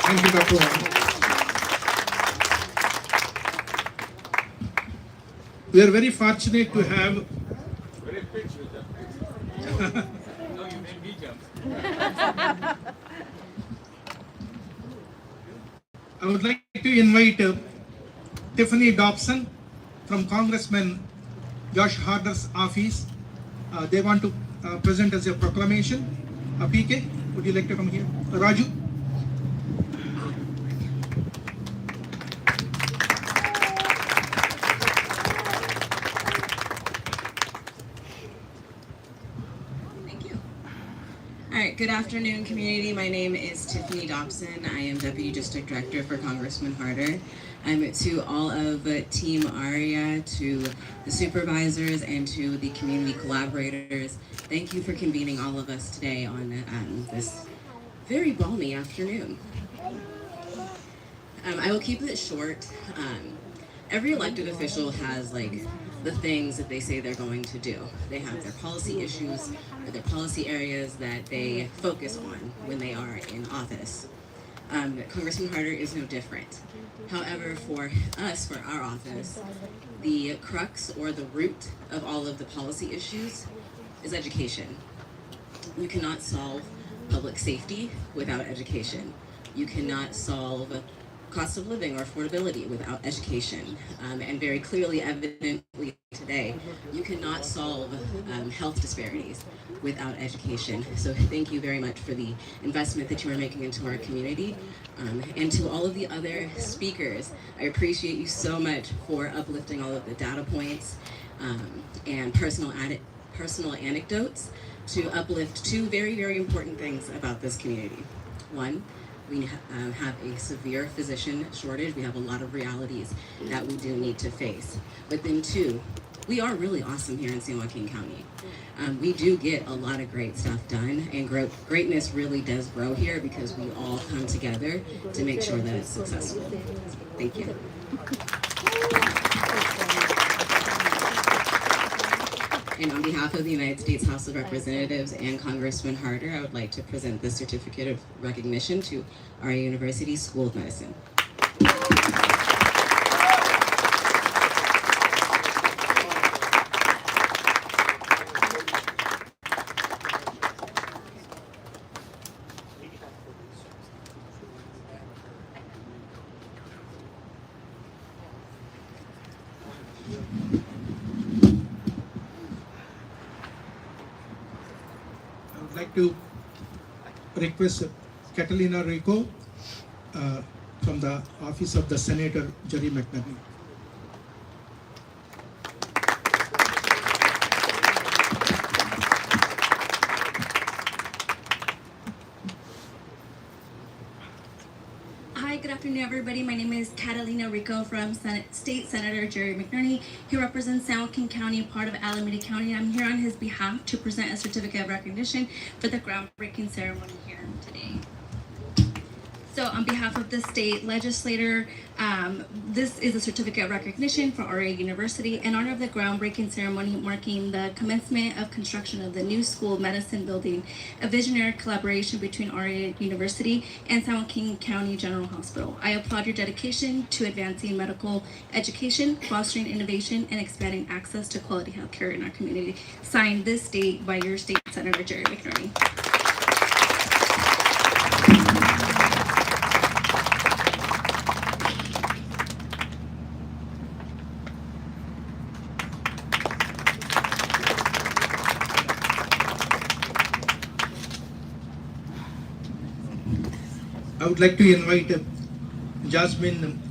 Thank you, Dr. Wong. We are very fortunate to have I would like to invite Tiffany Dobson from Congressman Josh Harder's office. They want to present as a proclamation. PK, would you like to come here? Raju? All right, good afternoon, community. My name is Tiffany Dobson. I am Deputy District Director for Congressman Harder. To all of Team Aria, to the supervisors, and to the community collaborators, thank you for convening all of us today on this very balmy afternoon. I will keep it short. Every elected official has the things that they say they're going to do. They have their policy issues or their policy areas that they focus on when they are in office. Congressman Harder is no different. However, for us, for our office, the crux or the root of all of the policy issues is education. You cannot solve public safety without education. You cannot solve cost of living or affordability without education. And very clearly, evidently today, you cannot solve health disparities without education. So thank you very much for the investment that you are making into our community. And to all of the other speakers, I appreciate you so much for uplifting all of the data points and personal anecdotes to uplift two very, very important things about this community. One, we have a severe physician shortage. We have a lot of realities that we do need to face. But then two, we are really awesome here in San Joaquin County. We do get a lot of great stuff done, and greatness really does grow here because we all come together to make sure that it's successful. Thank you. And on behalf of the United States House of Representatives and Congressman Harder, I would like to present this certificate of recognition to Aria University School of Medicine. I would like to request Catalina Rico from the Office of the Senator Jerry McNerney. Hi, good afternoon, everybody. My name is Catalina Rico from State Senator Jerry McNerney. He represents San Joaquin County, part of Alameda County. I'm here on his behalf to present a certificate of recognition for the groundbreaking ceremony here today. So on behalf of the state legislator, this is a certificate of recognition for Aria University in honor of the groundbreaking ceremony marking the commencement of construction of the new School of Medicine building, a visionary collaboration between Aria University and San Joaquin County General Hospital. I applaud your dedication to advancing medical education, fostering innovation, and expanding access to quality healthcare in our community. Signed this date by your state senator, Jerry McNerney. I would like to invite Jasmine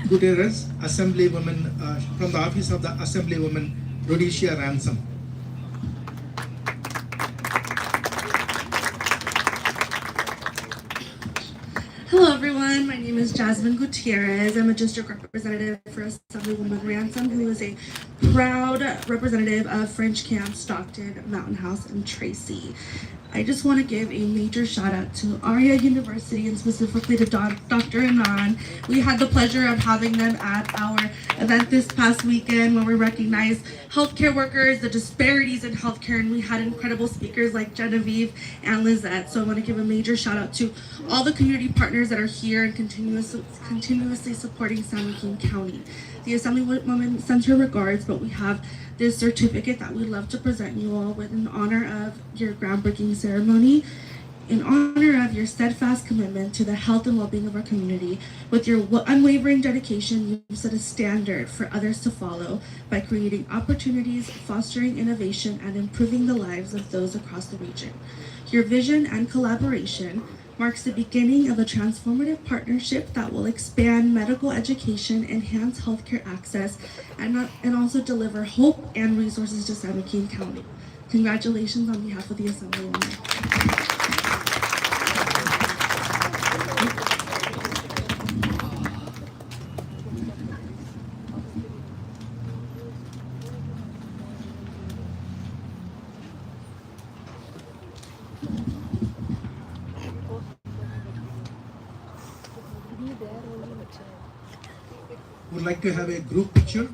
Gutierrez, Assemblywoman from the Office of the Assemblywoman Rhodesia Ransom. Hello everyone, my name is Jasmine Gutierrez. I'm a district representative for Assemblywoman Ransom, who is a proud representative of French Camp, Stockton, Mountain House, and Tracy. I just want to give a major shout out to Aria University and specifically to Dr. Anand. We had the pleasure of having them at our event this past weekend where we recognized healthcare workers, the disparities in healthcare, and we had incredible speakers like Genevieve and Lizette. So I want to give a major shout out to all the community partners that are here and continuously supporting San Joaquin County. The Assemblywoman sends her regards, but we have this certificate that we'd love to present you all with in honor of your groundbreaking ceremony, in honor of your steadfast commitment to the health and well-being of our community. With your unwavering dedication, you've set a standard for others to follow by creating opportunities, fostering innovation, and improving the lives of those across the region. Your vision and collaboration marks the beginning of a transformative partnership that will expand medical education, enhance healthcare access, and also deliver hope and resources to San Joaquin County. Congratulations on behalf of the Assemblywoman. Would like to have a group picture.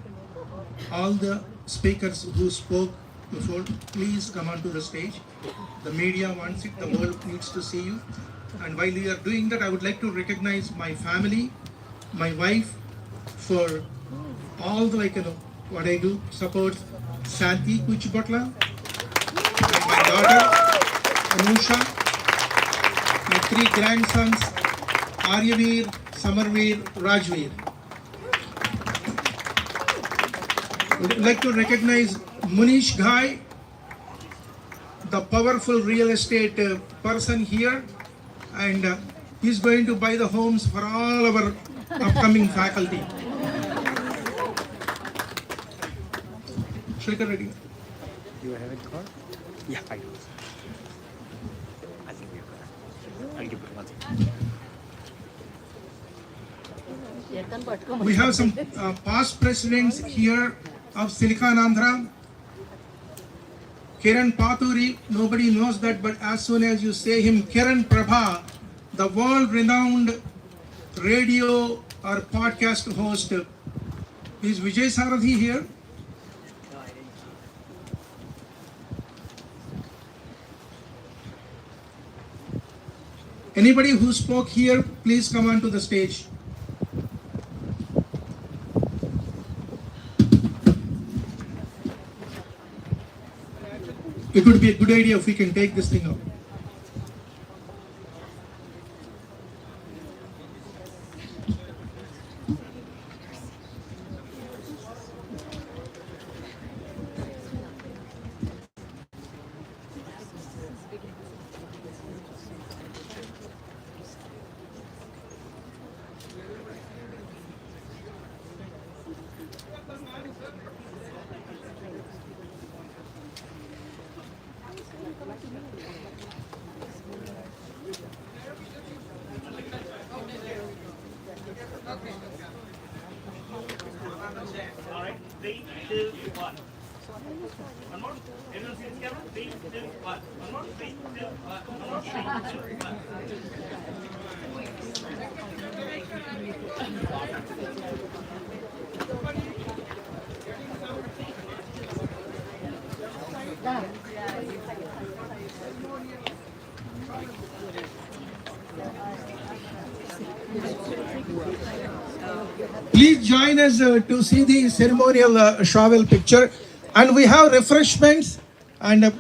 All the speakers who spoke before, please come onto the stage. The media wants it, the world needs to see you. And while you are doing that, I would like to recognize my family, my wife, for all the what I do, support Santi Kuchipudi, my daughter, Anusha, my 3 grandsons, Aryavir, Samarveer Rajveer. Would like to recognize Munish Ghai, the powerful real estate person here, and he's going to buy the homes for all our upcoming faculty. Shrikar Reddy. You have a card? Yeah, I do. I'll give you a card. I'll give you one second. We have some past presidents here of Silicon Andhra. Kiran Paturi, nobody knows that, but as soon as you say him, Kiran Prabha, the world-renowned radio or podcast host. Is Vijay Sarathi here? Anybody who spoke here, please come onto the stage. It would be a good idea if we can take this thing out. Please join us to see the ceremonial travel picture, and we have refreshments, and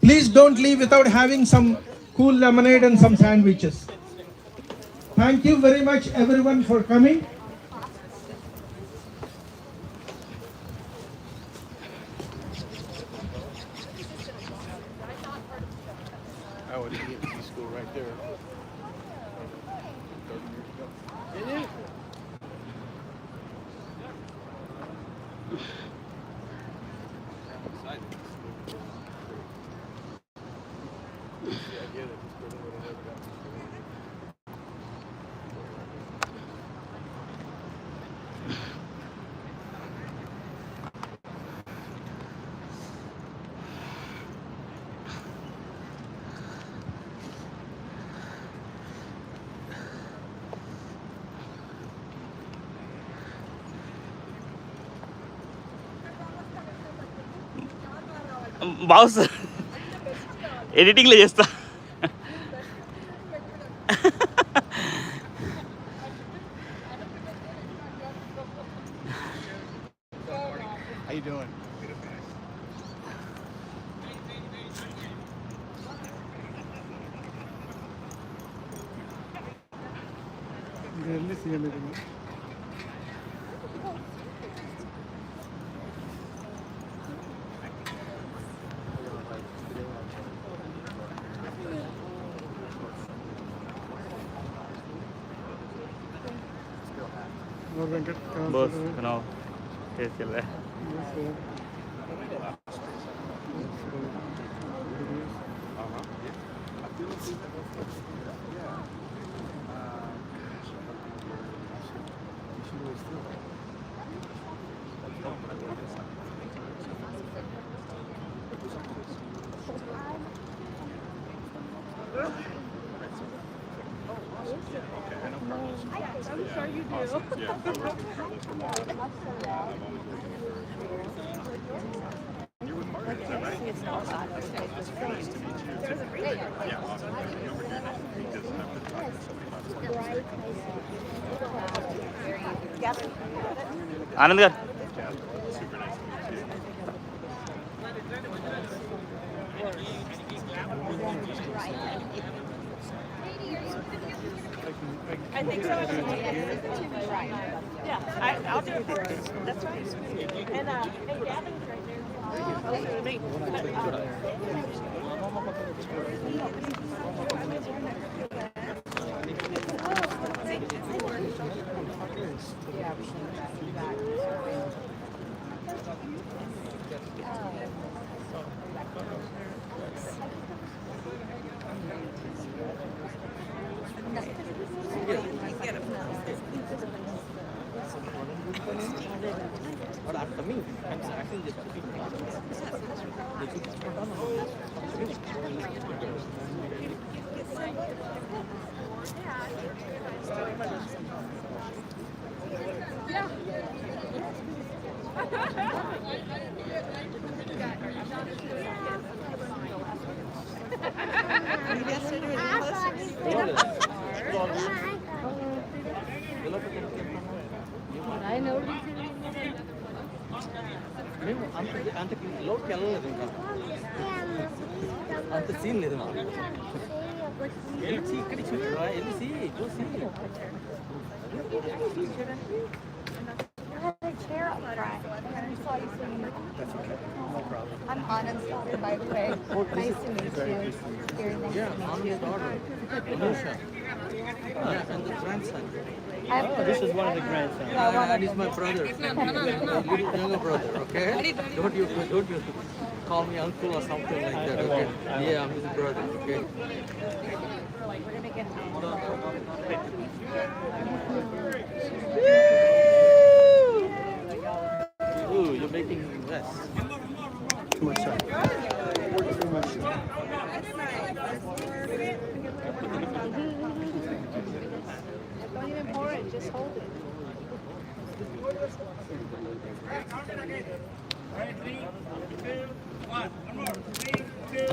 please don't leave without having some cool lemonade and some sandwiches. Thank you very much everyone for coming. I would be at the school right there. 30 years ago. Boss ఎడిటింగ్లో చేస్తా. How you doing? Boss, genau. Yes, yeah. I'm sure you do. Awesome. Yeah, I worked with Carlos for a while. I've always worked for you with Margaret, is that right? Awesome. That's nice to meet you too. Yeah, awesome. Coming over here because I've been talking to somebody about this. Anand garu. Super nice to meet you. I think so. Right. Yeah, I'll do it first. That's right. And hey, Gavin's right there. Closer to me. Or after me, I'm actually just I know. మేము అంత లోకి వెళ్ళలేదు ఇంకా అంత scene లేదు మాకు వెళ్ళి ఇక్కడ చూడరా వెళ్ళి చూసి I'm Anand's daughter, by the way. Nice to meet you. Very nice to meet you. Anusha. And the grandson. This is one of the grandsons. And he's my brother, younger brother. Okay, don't you call me uncle or something like that. Okay, yeah, I'm his brother. Okay. Ooh, you're making mess. Too much time. Too much. Don't even pour it, just hold it. Right, 3, 2, 1. One more. 3, 2,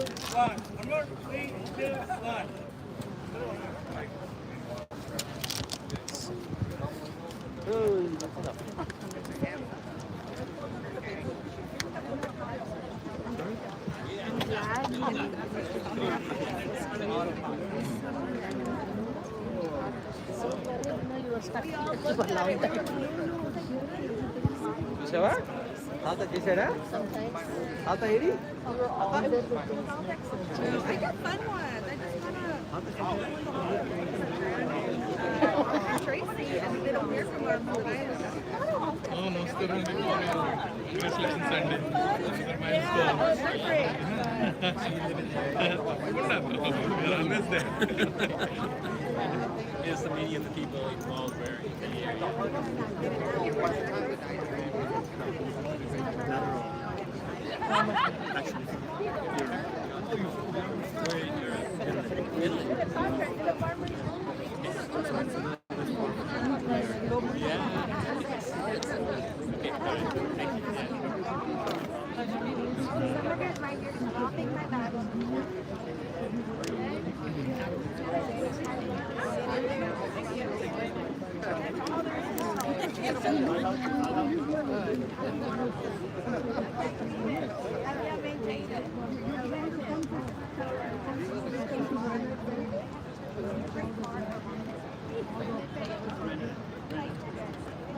1. One more. 3, 2, 1. చూసావా తాత చేశాడా తాత AD I got fun ones. I just wanna Tracy, and they don't hear from her for a while. Oh, namaskaram. Congratulations, Sunday. Yeah, that was great. We're always there. Yes, the media and the people involved very.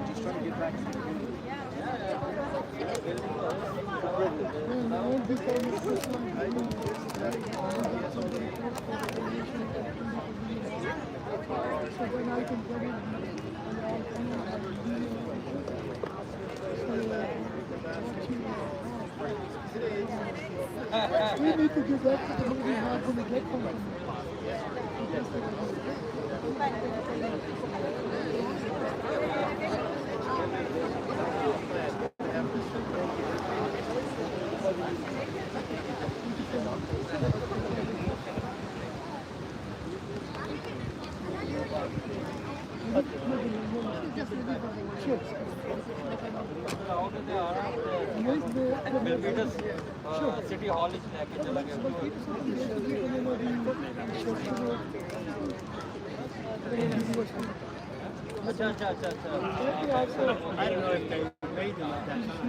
Just trying to get back. We need to do that to the movie hard when we get from city hall लेके चला गया अच्छा अच्छा अच्छा अच्छा I don't know if they made them at that time.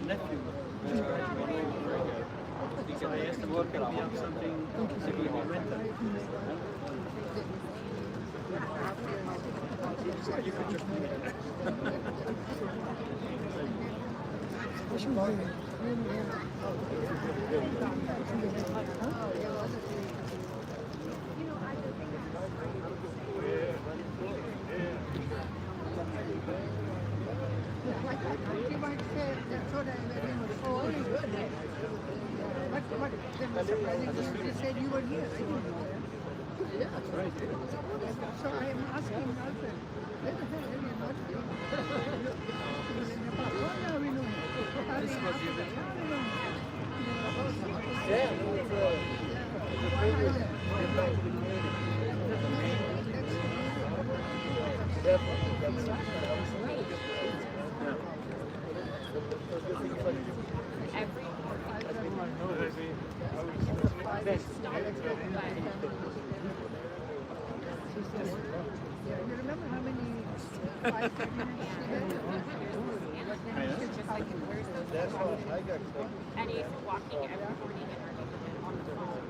nephew, because I asked him to pick me up something to give me rental. You could just You said you were here. Yeah, that's right. So I am asking Alfred, where the hell have you not been? This was the You remember how many and he's walking every morning in our neighborhood on the phone.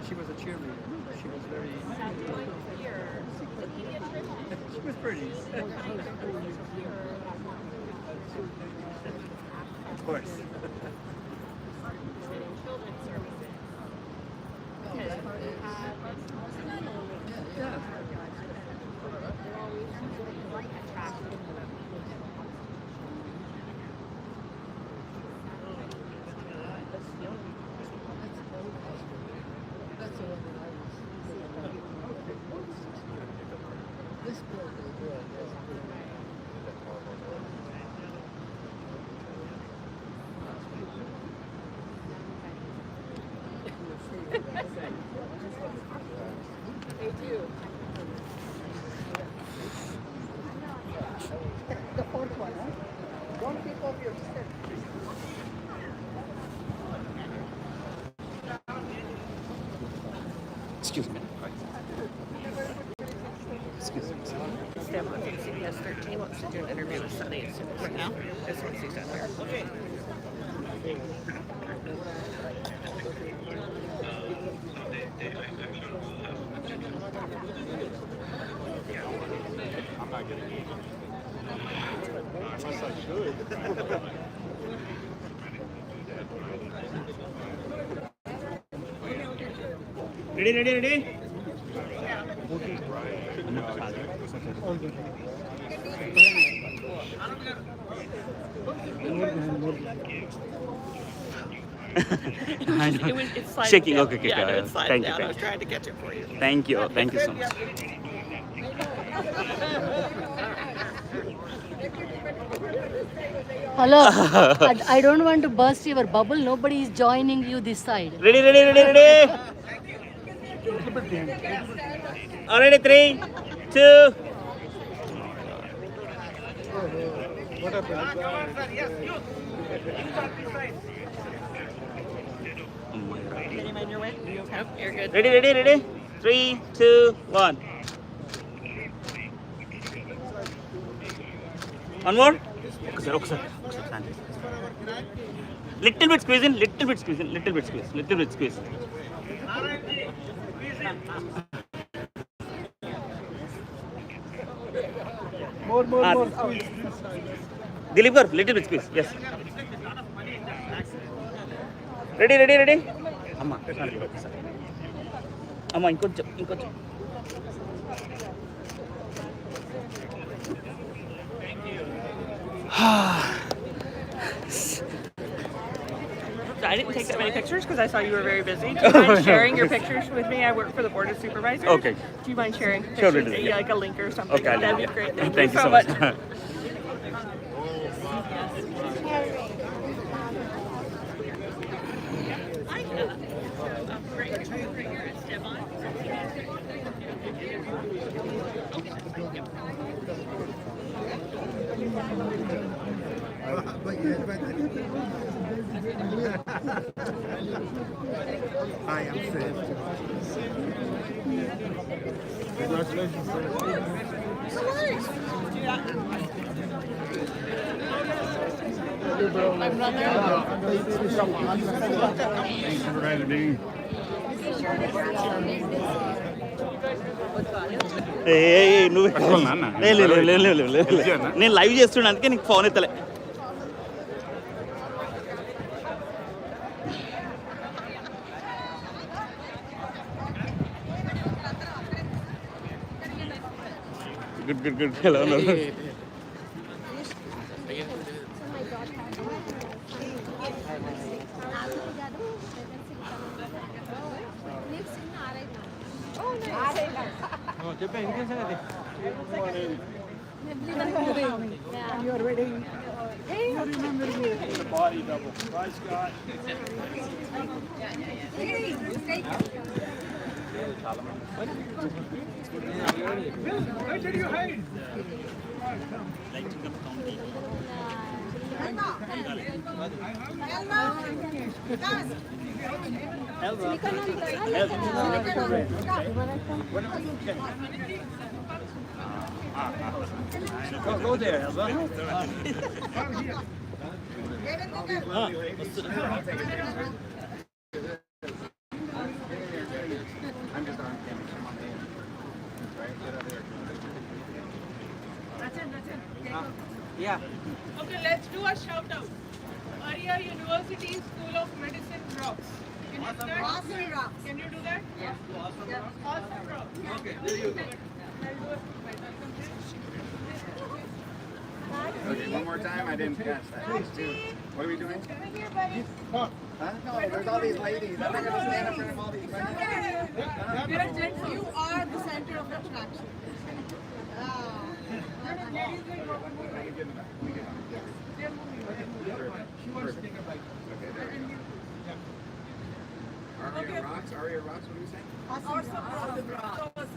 She was a cheerleader. She was very. She was pretty. Of course. They do. The fourth one, huh? Don't keep off your step. Excuse me. Excuse me. Step on CBS 13 wants to do an interview with Sunny as soon as right now. As soon as he's done here. Okay. I'm not getting it. Unless I should. Ready? It's Shaking, down. okay, Yeah, no, it's sliding thank you. down. I was trying to catch it for you. Thank you so much. Hello. I don't want to burst your bubble. Nobody is joining you this side. Ready? Already 3, 2. What happened? Can you mind your way? Nope, you're good. Ready? 3, 2, 1. One more. Okay, sir. Little bit squeeze in, little bit squeeze. More. Dilip garu, little bit please. Yes. Ready. Amma. Amma, inkoncham. I didn't take that many pictures because I saw you were very busy. Do you mind sharing your pictures with me? I work for the Board of Supervisors. Okay. Do you mind sharing Sure, pictures? we'll do, yeah. Like a link or something? Okay, That'd be great. Thank you so much. I am safe. Congratulations, sir. My brother. నువ్వు నేను live చేస్తున్నా అందుకే నీకు phone ఎత్తలే. Good hello చెప్పే ఇంకేం సంగతి You're ready. You remember me. The body double. Bye, Scott. Where did you hide? Go there, Elba. Yeah. Okay, let's do a shout out. Aria University School of Medicine rocks. Can you do that? Awesome rocks. Can you do that? Yes. Awesome rocks. Okay, there you go. Okay, one more time. I didn't catch that. What are we doing? Huh? No, there's all these ladies. I'm not going to stand up in front of all these ladies. You are the center of attraction. Aria rocks. Aria rocks. What are you saying? Awesome rocks.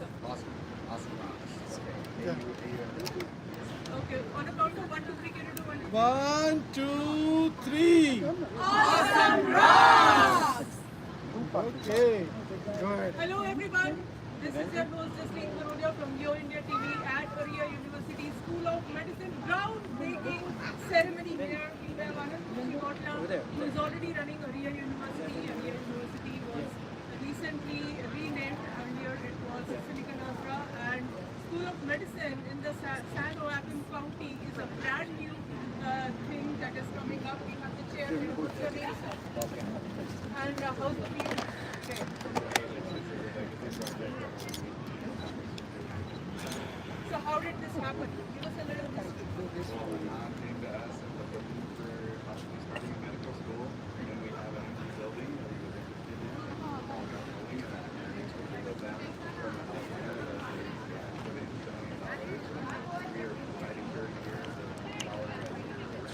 Awesome rocks. Okay, on a count of 1, 2, 3, can you do 1, 2, 3? 1, 2, 3. Awesome rocks! Okay. Go ahead. Hello everyone, this is your host Jasleen Barodia from Yo India TV at Aria University School of Medicine groundbreaking ceremony here. We have Anand Kuchipudi, who is already running Aria University. Aria University was recently renamed. Earlier it was Silicon and School of Medicine in the San Joaquin County is a brand new thing that is coming up. We have the chair here. What's your name, sir? Okay. And how's the view? Okay. So how did this happen? Give us a little history. This came to us and we're starting a medical school, and we have an empty building that we were interested in. All got building, and that makes me live that from the healthcare that we put in $1 million. We are providing 30 years of knowledge and years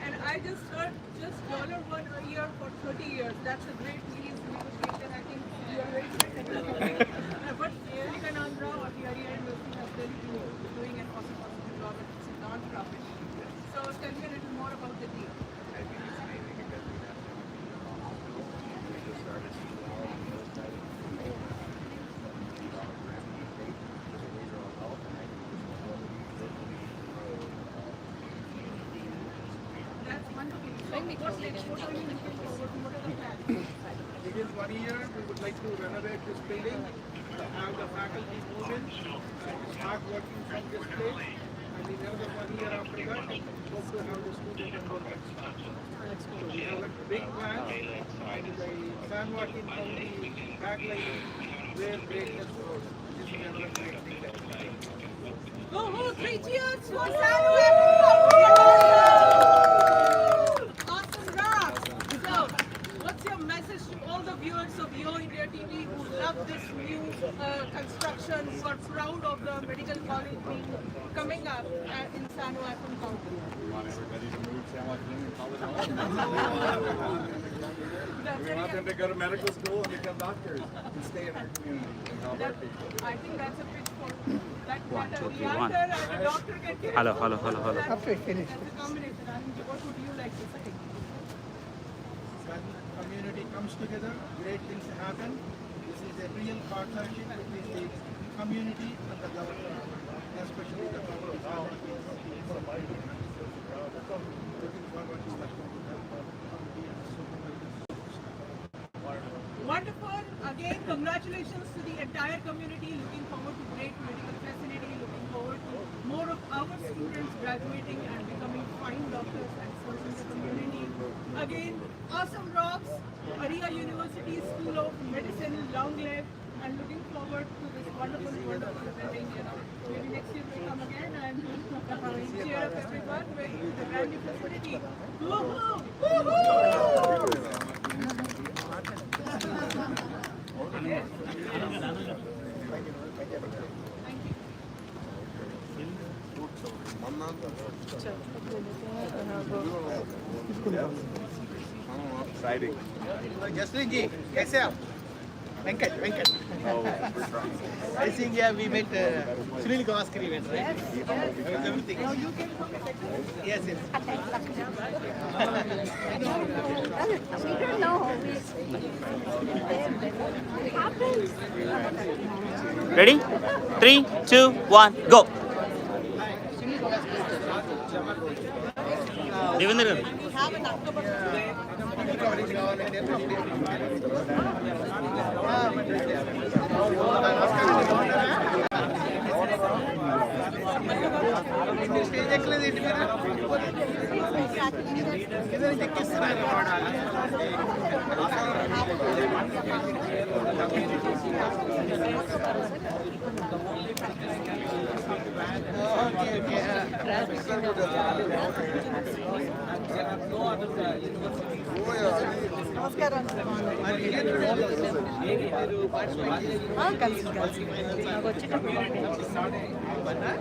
And I just heard just $1 a year for 30 years. That's a great lease negotiation. I think you are very good. But Silicon or the Aria University has really been doing an awesome job. It's a non-profit. So tell me a little more about the deal. I think it's amazing because we have a hospital, and we just started CDL on those type of things. Grant in the state, just a laser on health, and I think this will literally grow. That's wonderful. So what's next? What are you looking forward to? What are the plans? Within 1 year, we would like to renovate this building have the faculty move in, start working from this place, and in another 1 year after that, hope to have the student enrollment start. So we have a big plan, and the San Joaquin County tagline, where greatness grows. This is another great thing that we do. Woohoo! 3 cheers for San Joaquin! Awesome job! So, what's your message to all the viewers of Yo India TV who love this new construction, who are proud of the medical college coming up in San Joaquin County? We want everybody to move San Joaquin and call it home. We want them to go to medical school and become doctors and stay in our community and help our people. I think that's a pitch for that. One, two, three, the one. actor and the doctor can get Hello, hello, hello, hello. After I finish. That's a combination. I mean, what would you like to say? When community comes together, great things happen. This is a real partnership between the community and the government, especially the government. Looking forward to that. Wonderful. Again, congratulations to the entire community. Looking forward to great medical facility. Looking forward to more of our students graduating and becoming fine doctors and serving the community. Again, awesome rocks. Aria University School of Medicine, long live, and looking forward to this wonderful building. Maybe next year we come again and cheer up everyone with the brand new facility. Woohoo! Woohoo! Exciting. Jasleen ji, कैसे आप? Venkat. Oh, we're trying. I think we met Sunil Gavaskar event, right? Yes. Everything. Yes. We don't know. Ready? 3, 2, 1, go. Devendra. We have an October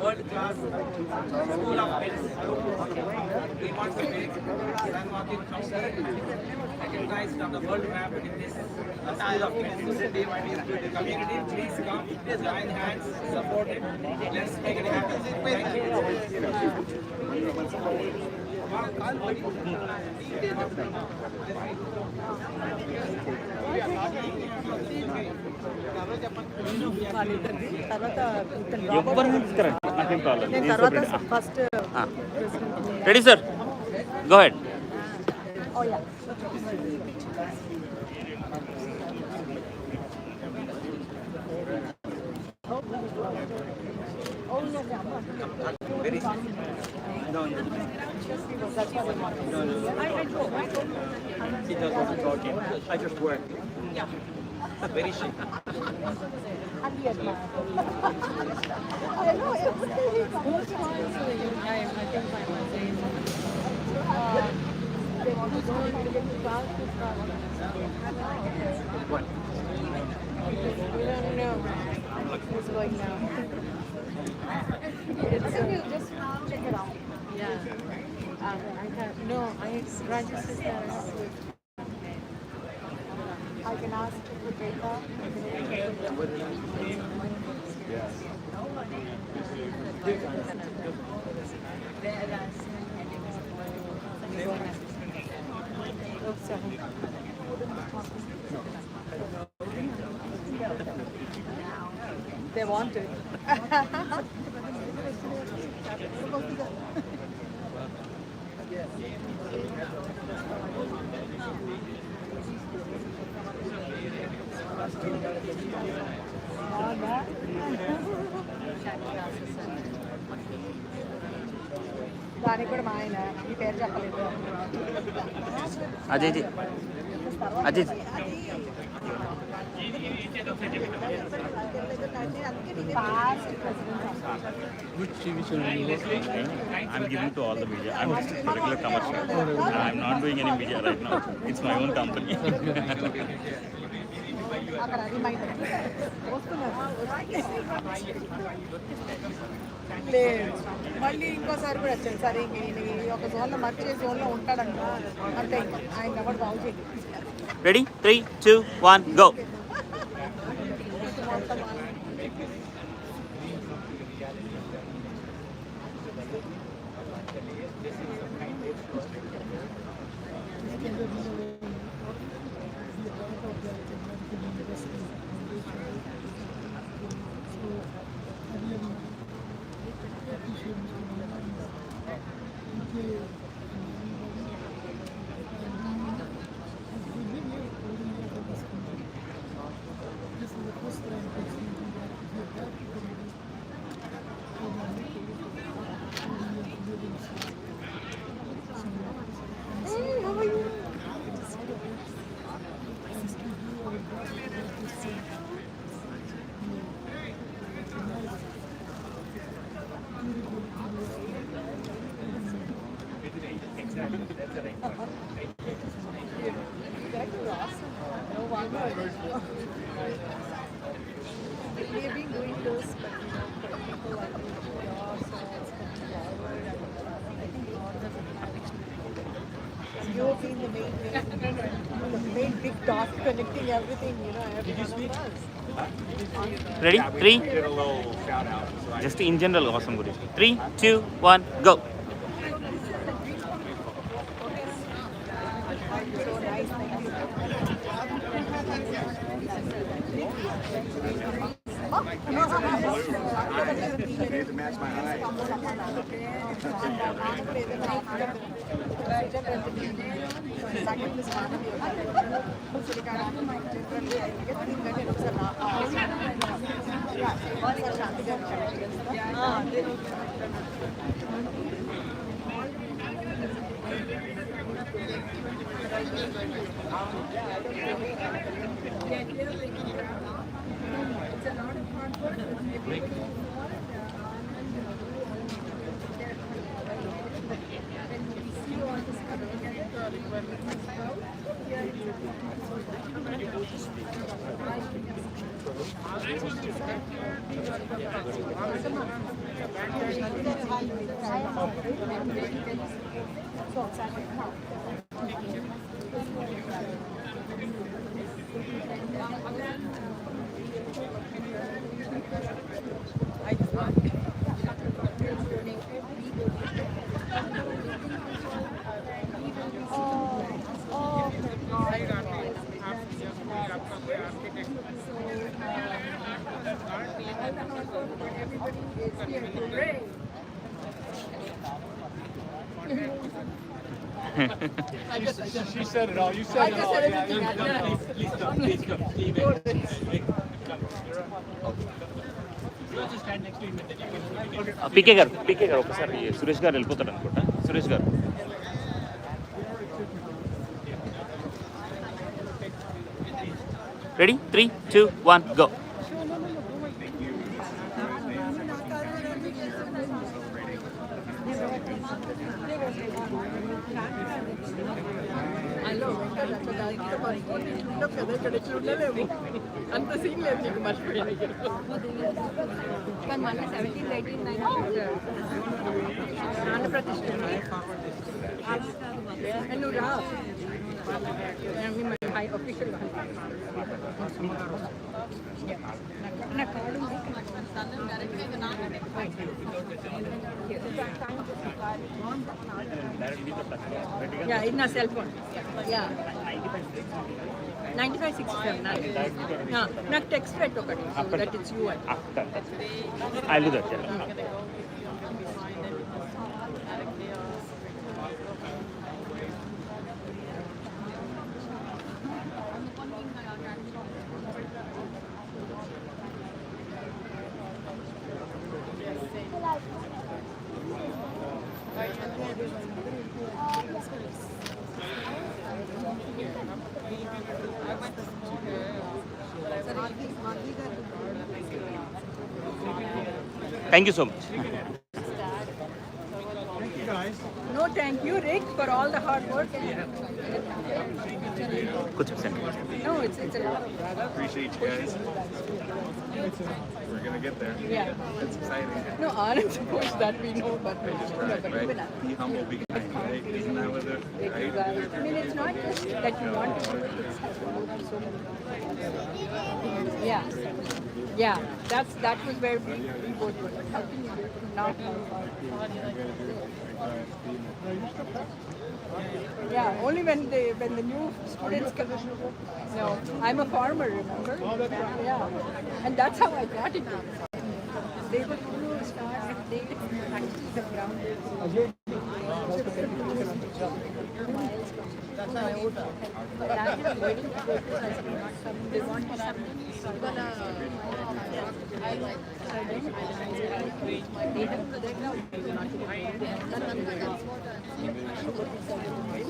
World class school of medicine. We want to make San Joaquin recognized on the world map in this school of medicine. The community, please come, join hands, support it. Let's make it happen. Thank Ready, sir? Go ahead. Oh yeah. Very no. He just wasn't talking. I just worked. Yeah. Very chic. What? We don't know who's going now. It's just check it out. Yeah. I can registered there. I can ask for data. They want it. దానికి కూడా మా ఆయన ఈ పేరు చెప్పలేదు Ajay Ajay Which TV channel you work? I'm giving to all the media. I'm a regular commercial. I'm not doing any media right now. It's my own company. అక్కడ reminder లేదు మళ్ళీ ఇంకోసారి కూడా వచ్చాను సరే ఇంక నేను ఒక జోన్లో మర్చే జోన్లో ఉంటాడంట అంటే ఆయన ఎవరు బాగు చేయాలి ready 3, 2, 1 go We've been doing this, but people like yours, I think you've been the main big dot connecting everything, you know, everyone of us. Ready 3 Get a little shout out. Just in general అవసరం గురించి 3, 2, 1 go So nice, thank you. Need to match my eye. She said it all. You said it all. Please come. Please come. పీకే గారు ఒకసారి సురేష్ గారు వెళ్ళిపోతాడు అనుకుంటా సురేష్ గారు ready 3, 2, 1 go అంత scene లేదు నీకు మర్చిపోయాను కానీ మళ్ళీ 17, 18, 19 ఆంధ్రప్రదేశ్ నువ్వు రా హై అఫీషియల్ నా కార్డు ఉంది యా ఇది నా సెల్ ఫోన్ యా 9567 నాకు టెక్స్ట్ పెట్టు ఒకటి that it's you I will do that Thank you so much. No, thank you, Rick, for all the hard work. No, it's a lot of Appreciate you guys. We're gonna get there. Yeah. It's exciting. No, honest, of course, that we know, but Right? Be humble, be kind, right? Isn't that what the right? I mean, it's not just that you want to do it, it's so many. Yeah. Yeah, that was where we both were. How can you not Yeah, only when the new students come. No, I'm a farmer, remember? Yeah, and that's how I got into it. They were going to start. They actually the ground. That's my order. But I'm just waiting to go to they want to have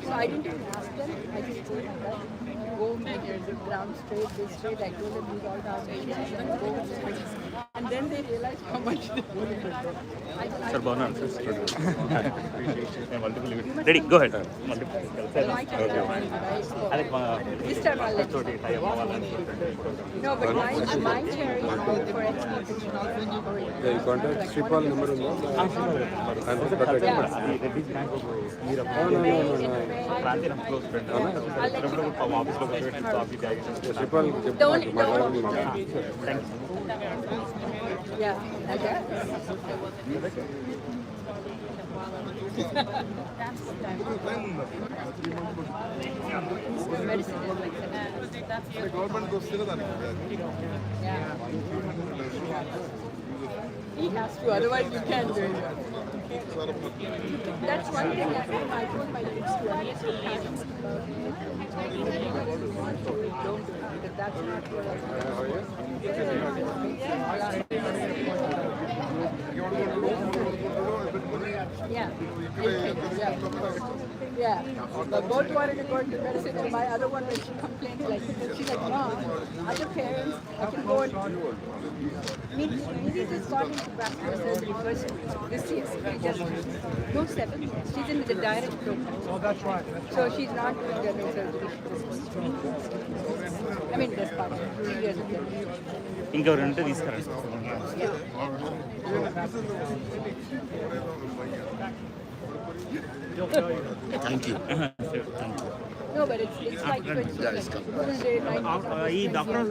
So I didn't even ask them. I just told them that go make the ground straight, this straight. I told them these all down and go straight. And then they realized how much they Sir, ready, go ahead. This time I'll let you. No, but mine chair is for The contact Sripal number is Yeah, I guess. The government goes to the He has to, otherwise you can't do it. That's one thing I told my kids to understand. Don't do it, because that's not what Yeah. Yeah. But both wanted to go into medicine, and my other one, when she complained like this, she's like, Mom, other parents, I can go and Nidhi just got into vascular surgery first this year. No, 7 years. She's in the direct program. Oh, that's right. So she's not doing general surgery. I mean, this part, 2 years of general. ఇంకెవరంటే తీసుకురా Thank you. No, but it's like 20 ఈ doctor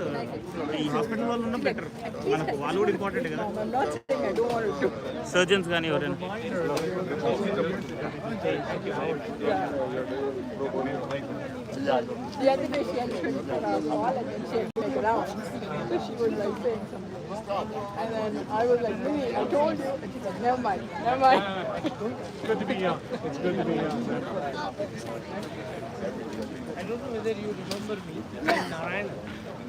ఈ hospital వాళ్ళు ఉన్న better మనకు వాళ్ళు కూడా important కదా I'm not saying I don't want to do. Surgeons కానీ ఎవరైనా The other day she had to for our call and then she had to make it out. So she was like saying something. And then I was like, Minnie, I told you. And she's like, never mind, never mind. It's good to be young. It's good to be young. I don't know whether you remember me, I'm Narayana.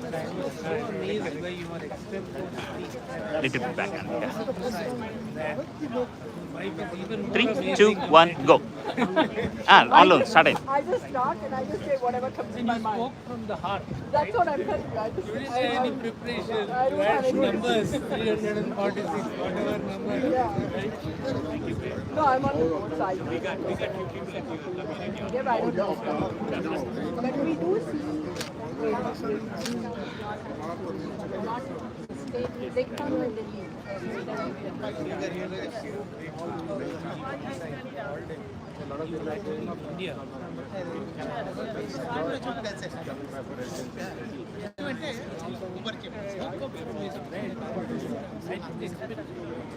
But I was so amazed by your extent of speech. little bit back and yeah. My wife is even more 3, amazing 2, 1 go alone start it I just talk and I just say whatever comes in my mind. spoke from the heart. That's what I'm telling you. You didn't say any preparation. You had numbers, 346, whatever number. Yeah. No, I'm on the both sides. Yeah, but I don't know. But we do see they come and they leave. India.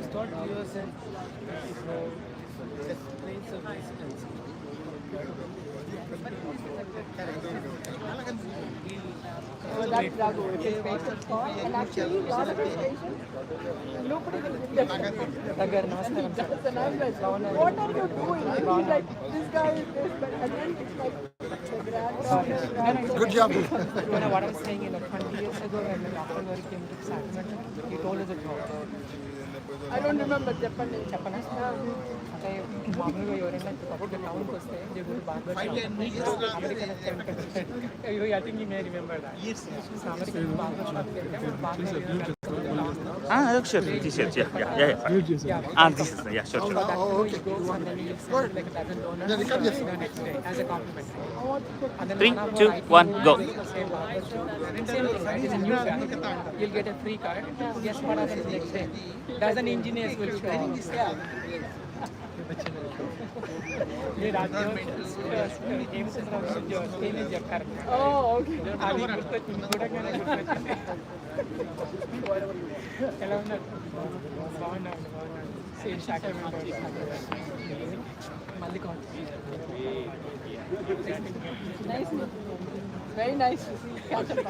Start yourself. Just place of distance. So that's Raghu, which is patient's call. And actually, a lot of his patients, nobody will give them. And I'm like, what are you doing? And he's like, this guy is this, but and then it's like, the grandpa. Good job. What I was saying, 20 years ago when the doctor came to Sacramento, he told us a joke. I don't remember Japan. అంటే మామూలుగా ఎవరైనా ఒక టౌన్కి వస్తే they go to barber shop American I think you may remember that American barber shop వెళ్తే barber Sure. This is yeah. This is yeah. Sure. So that way you go and then you send like a dozen donuts next day as a compliment. And then 3, one hour 2, I 1, think go. Same thing, it's a new card. You'll get a free card. Guess what happens next day? Dozen engineers will show up. Oh, okay. అది గుర్తొచ్చింది చూడగానే గుర్తొచ్చింది ఎలా ఉన్నారు బాగున్నాను same sacrament మళ్ళీ nice very nice catch up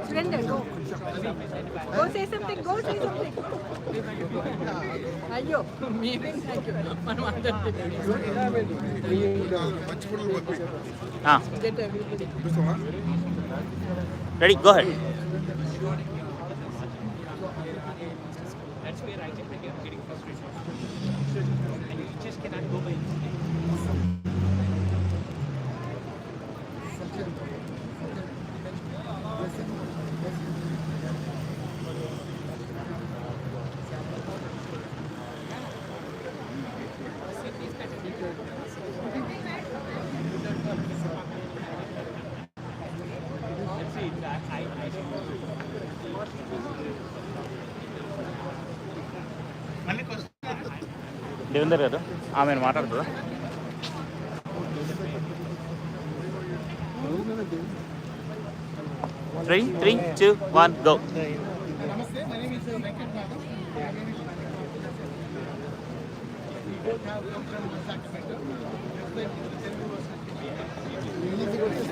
Surrender, go. Go say something, go say something. Ayyo, maybe thank you. Manam andar get everybody. Ready? Go ahead. That's where I think you're getting frustration. And you just cannot go by Devender గారు ఆమె మాట్లాడుతుందా? Three, 2, 1, go. Namaste, my name is Venkat Madhav. We both have come from Sacramento. We have played in the Telugu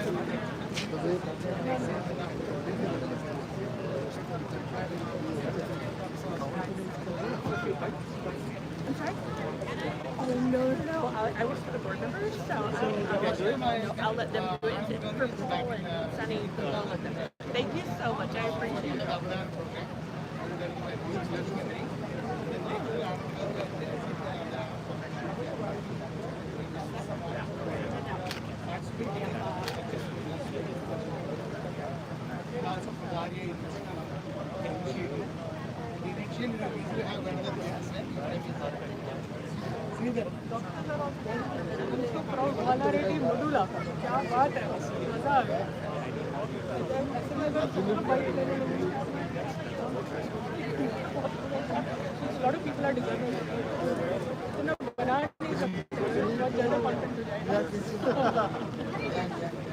I'm sorry? Oh, no. I work for the board members, so I'll let them do it. For Paul and Sunny, I'll let them. Thank you so much. I appreciate it. क्या बात है मजा आ गया a lot of people are deserving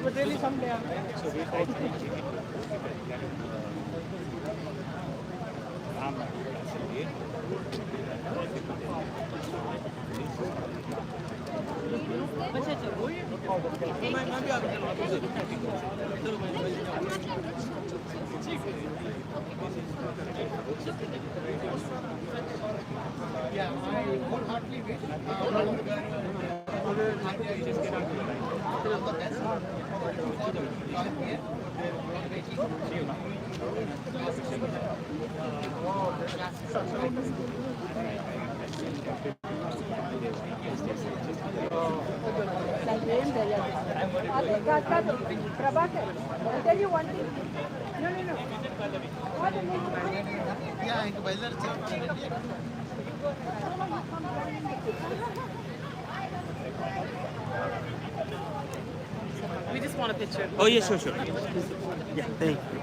but really someday Yeah, I wholeheartedly wish all the best Prabhakar, I'll tell you one thing. No. Yeah, I can buy that. We just want a picture. Oh, yeah, sure. Yeah, thank you.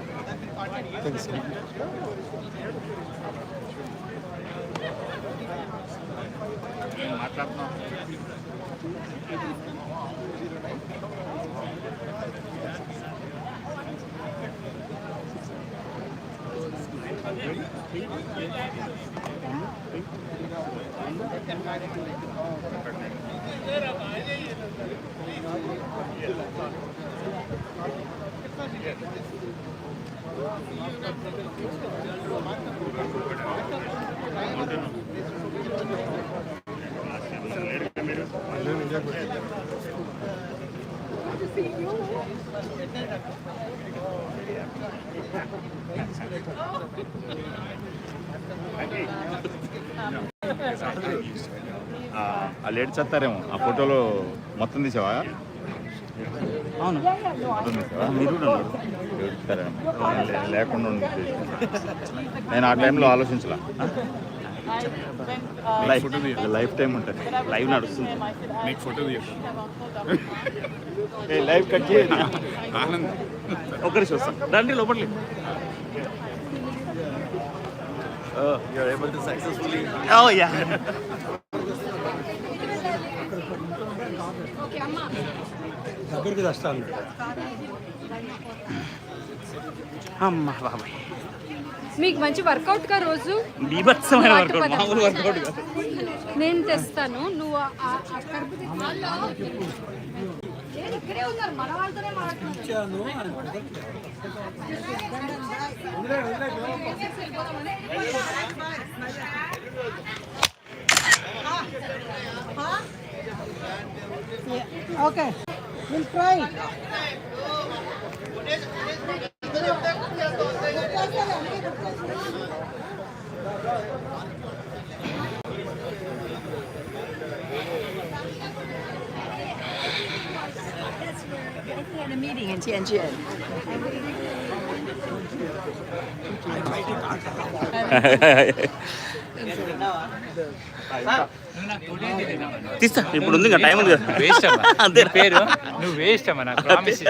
Thank you so much. ఆ lady చెత్తారేమో ఆ ఫోటోలో మొత్తం తీసావా? అవును మొత్తం తీసావా? మీరు లేకుండా ఉంది. నేను ఆ టైంలో ఆలోచించలా. లైఫ్ టైం ఉంటుంది, లైవ్ నడుస్తుంది. మీకు ఫోటో లైవ్ కట్ చేయండి. ఒకరి చూస్తాను రండి లోపలికి. You are able to successfully. Oh yeah. దగ్గరికి వస్తాను. అమ్మా బాబాయ్ మీకు మంచి వర్కౌట్ గా రోజు బీభత్సమైన వర్కౌట్, మామూలు వర్కౌట్ కాదు. నేను తెస్తాను, నువ్వు ఇక్కడే ఉన్నారు, మన వాళ్ళతోనే మాట్లాడుతున్నాను. Okay, we'll try. Had a meeting in Tianjin. తీస్తా ఇప్పుడు ఉంది, ఇంకా టైం ఉంది కదా. వేస్ట్ అమ్మా, అంతే పేరు నువ్వు వేస్ట్ అమ్మా, నాకు ప్రామిస్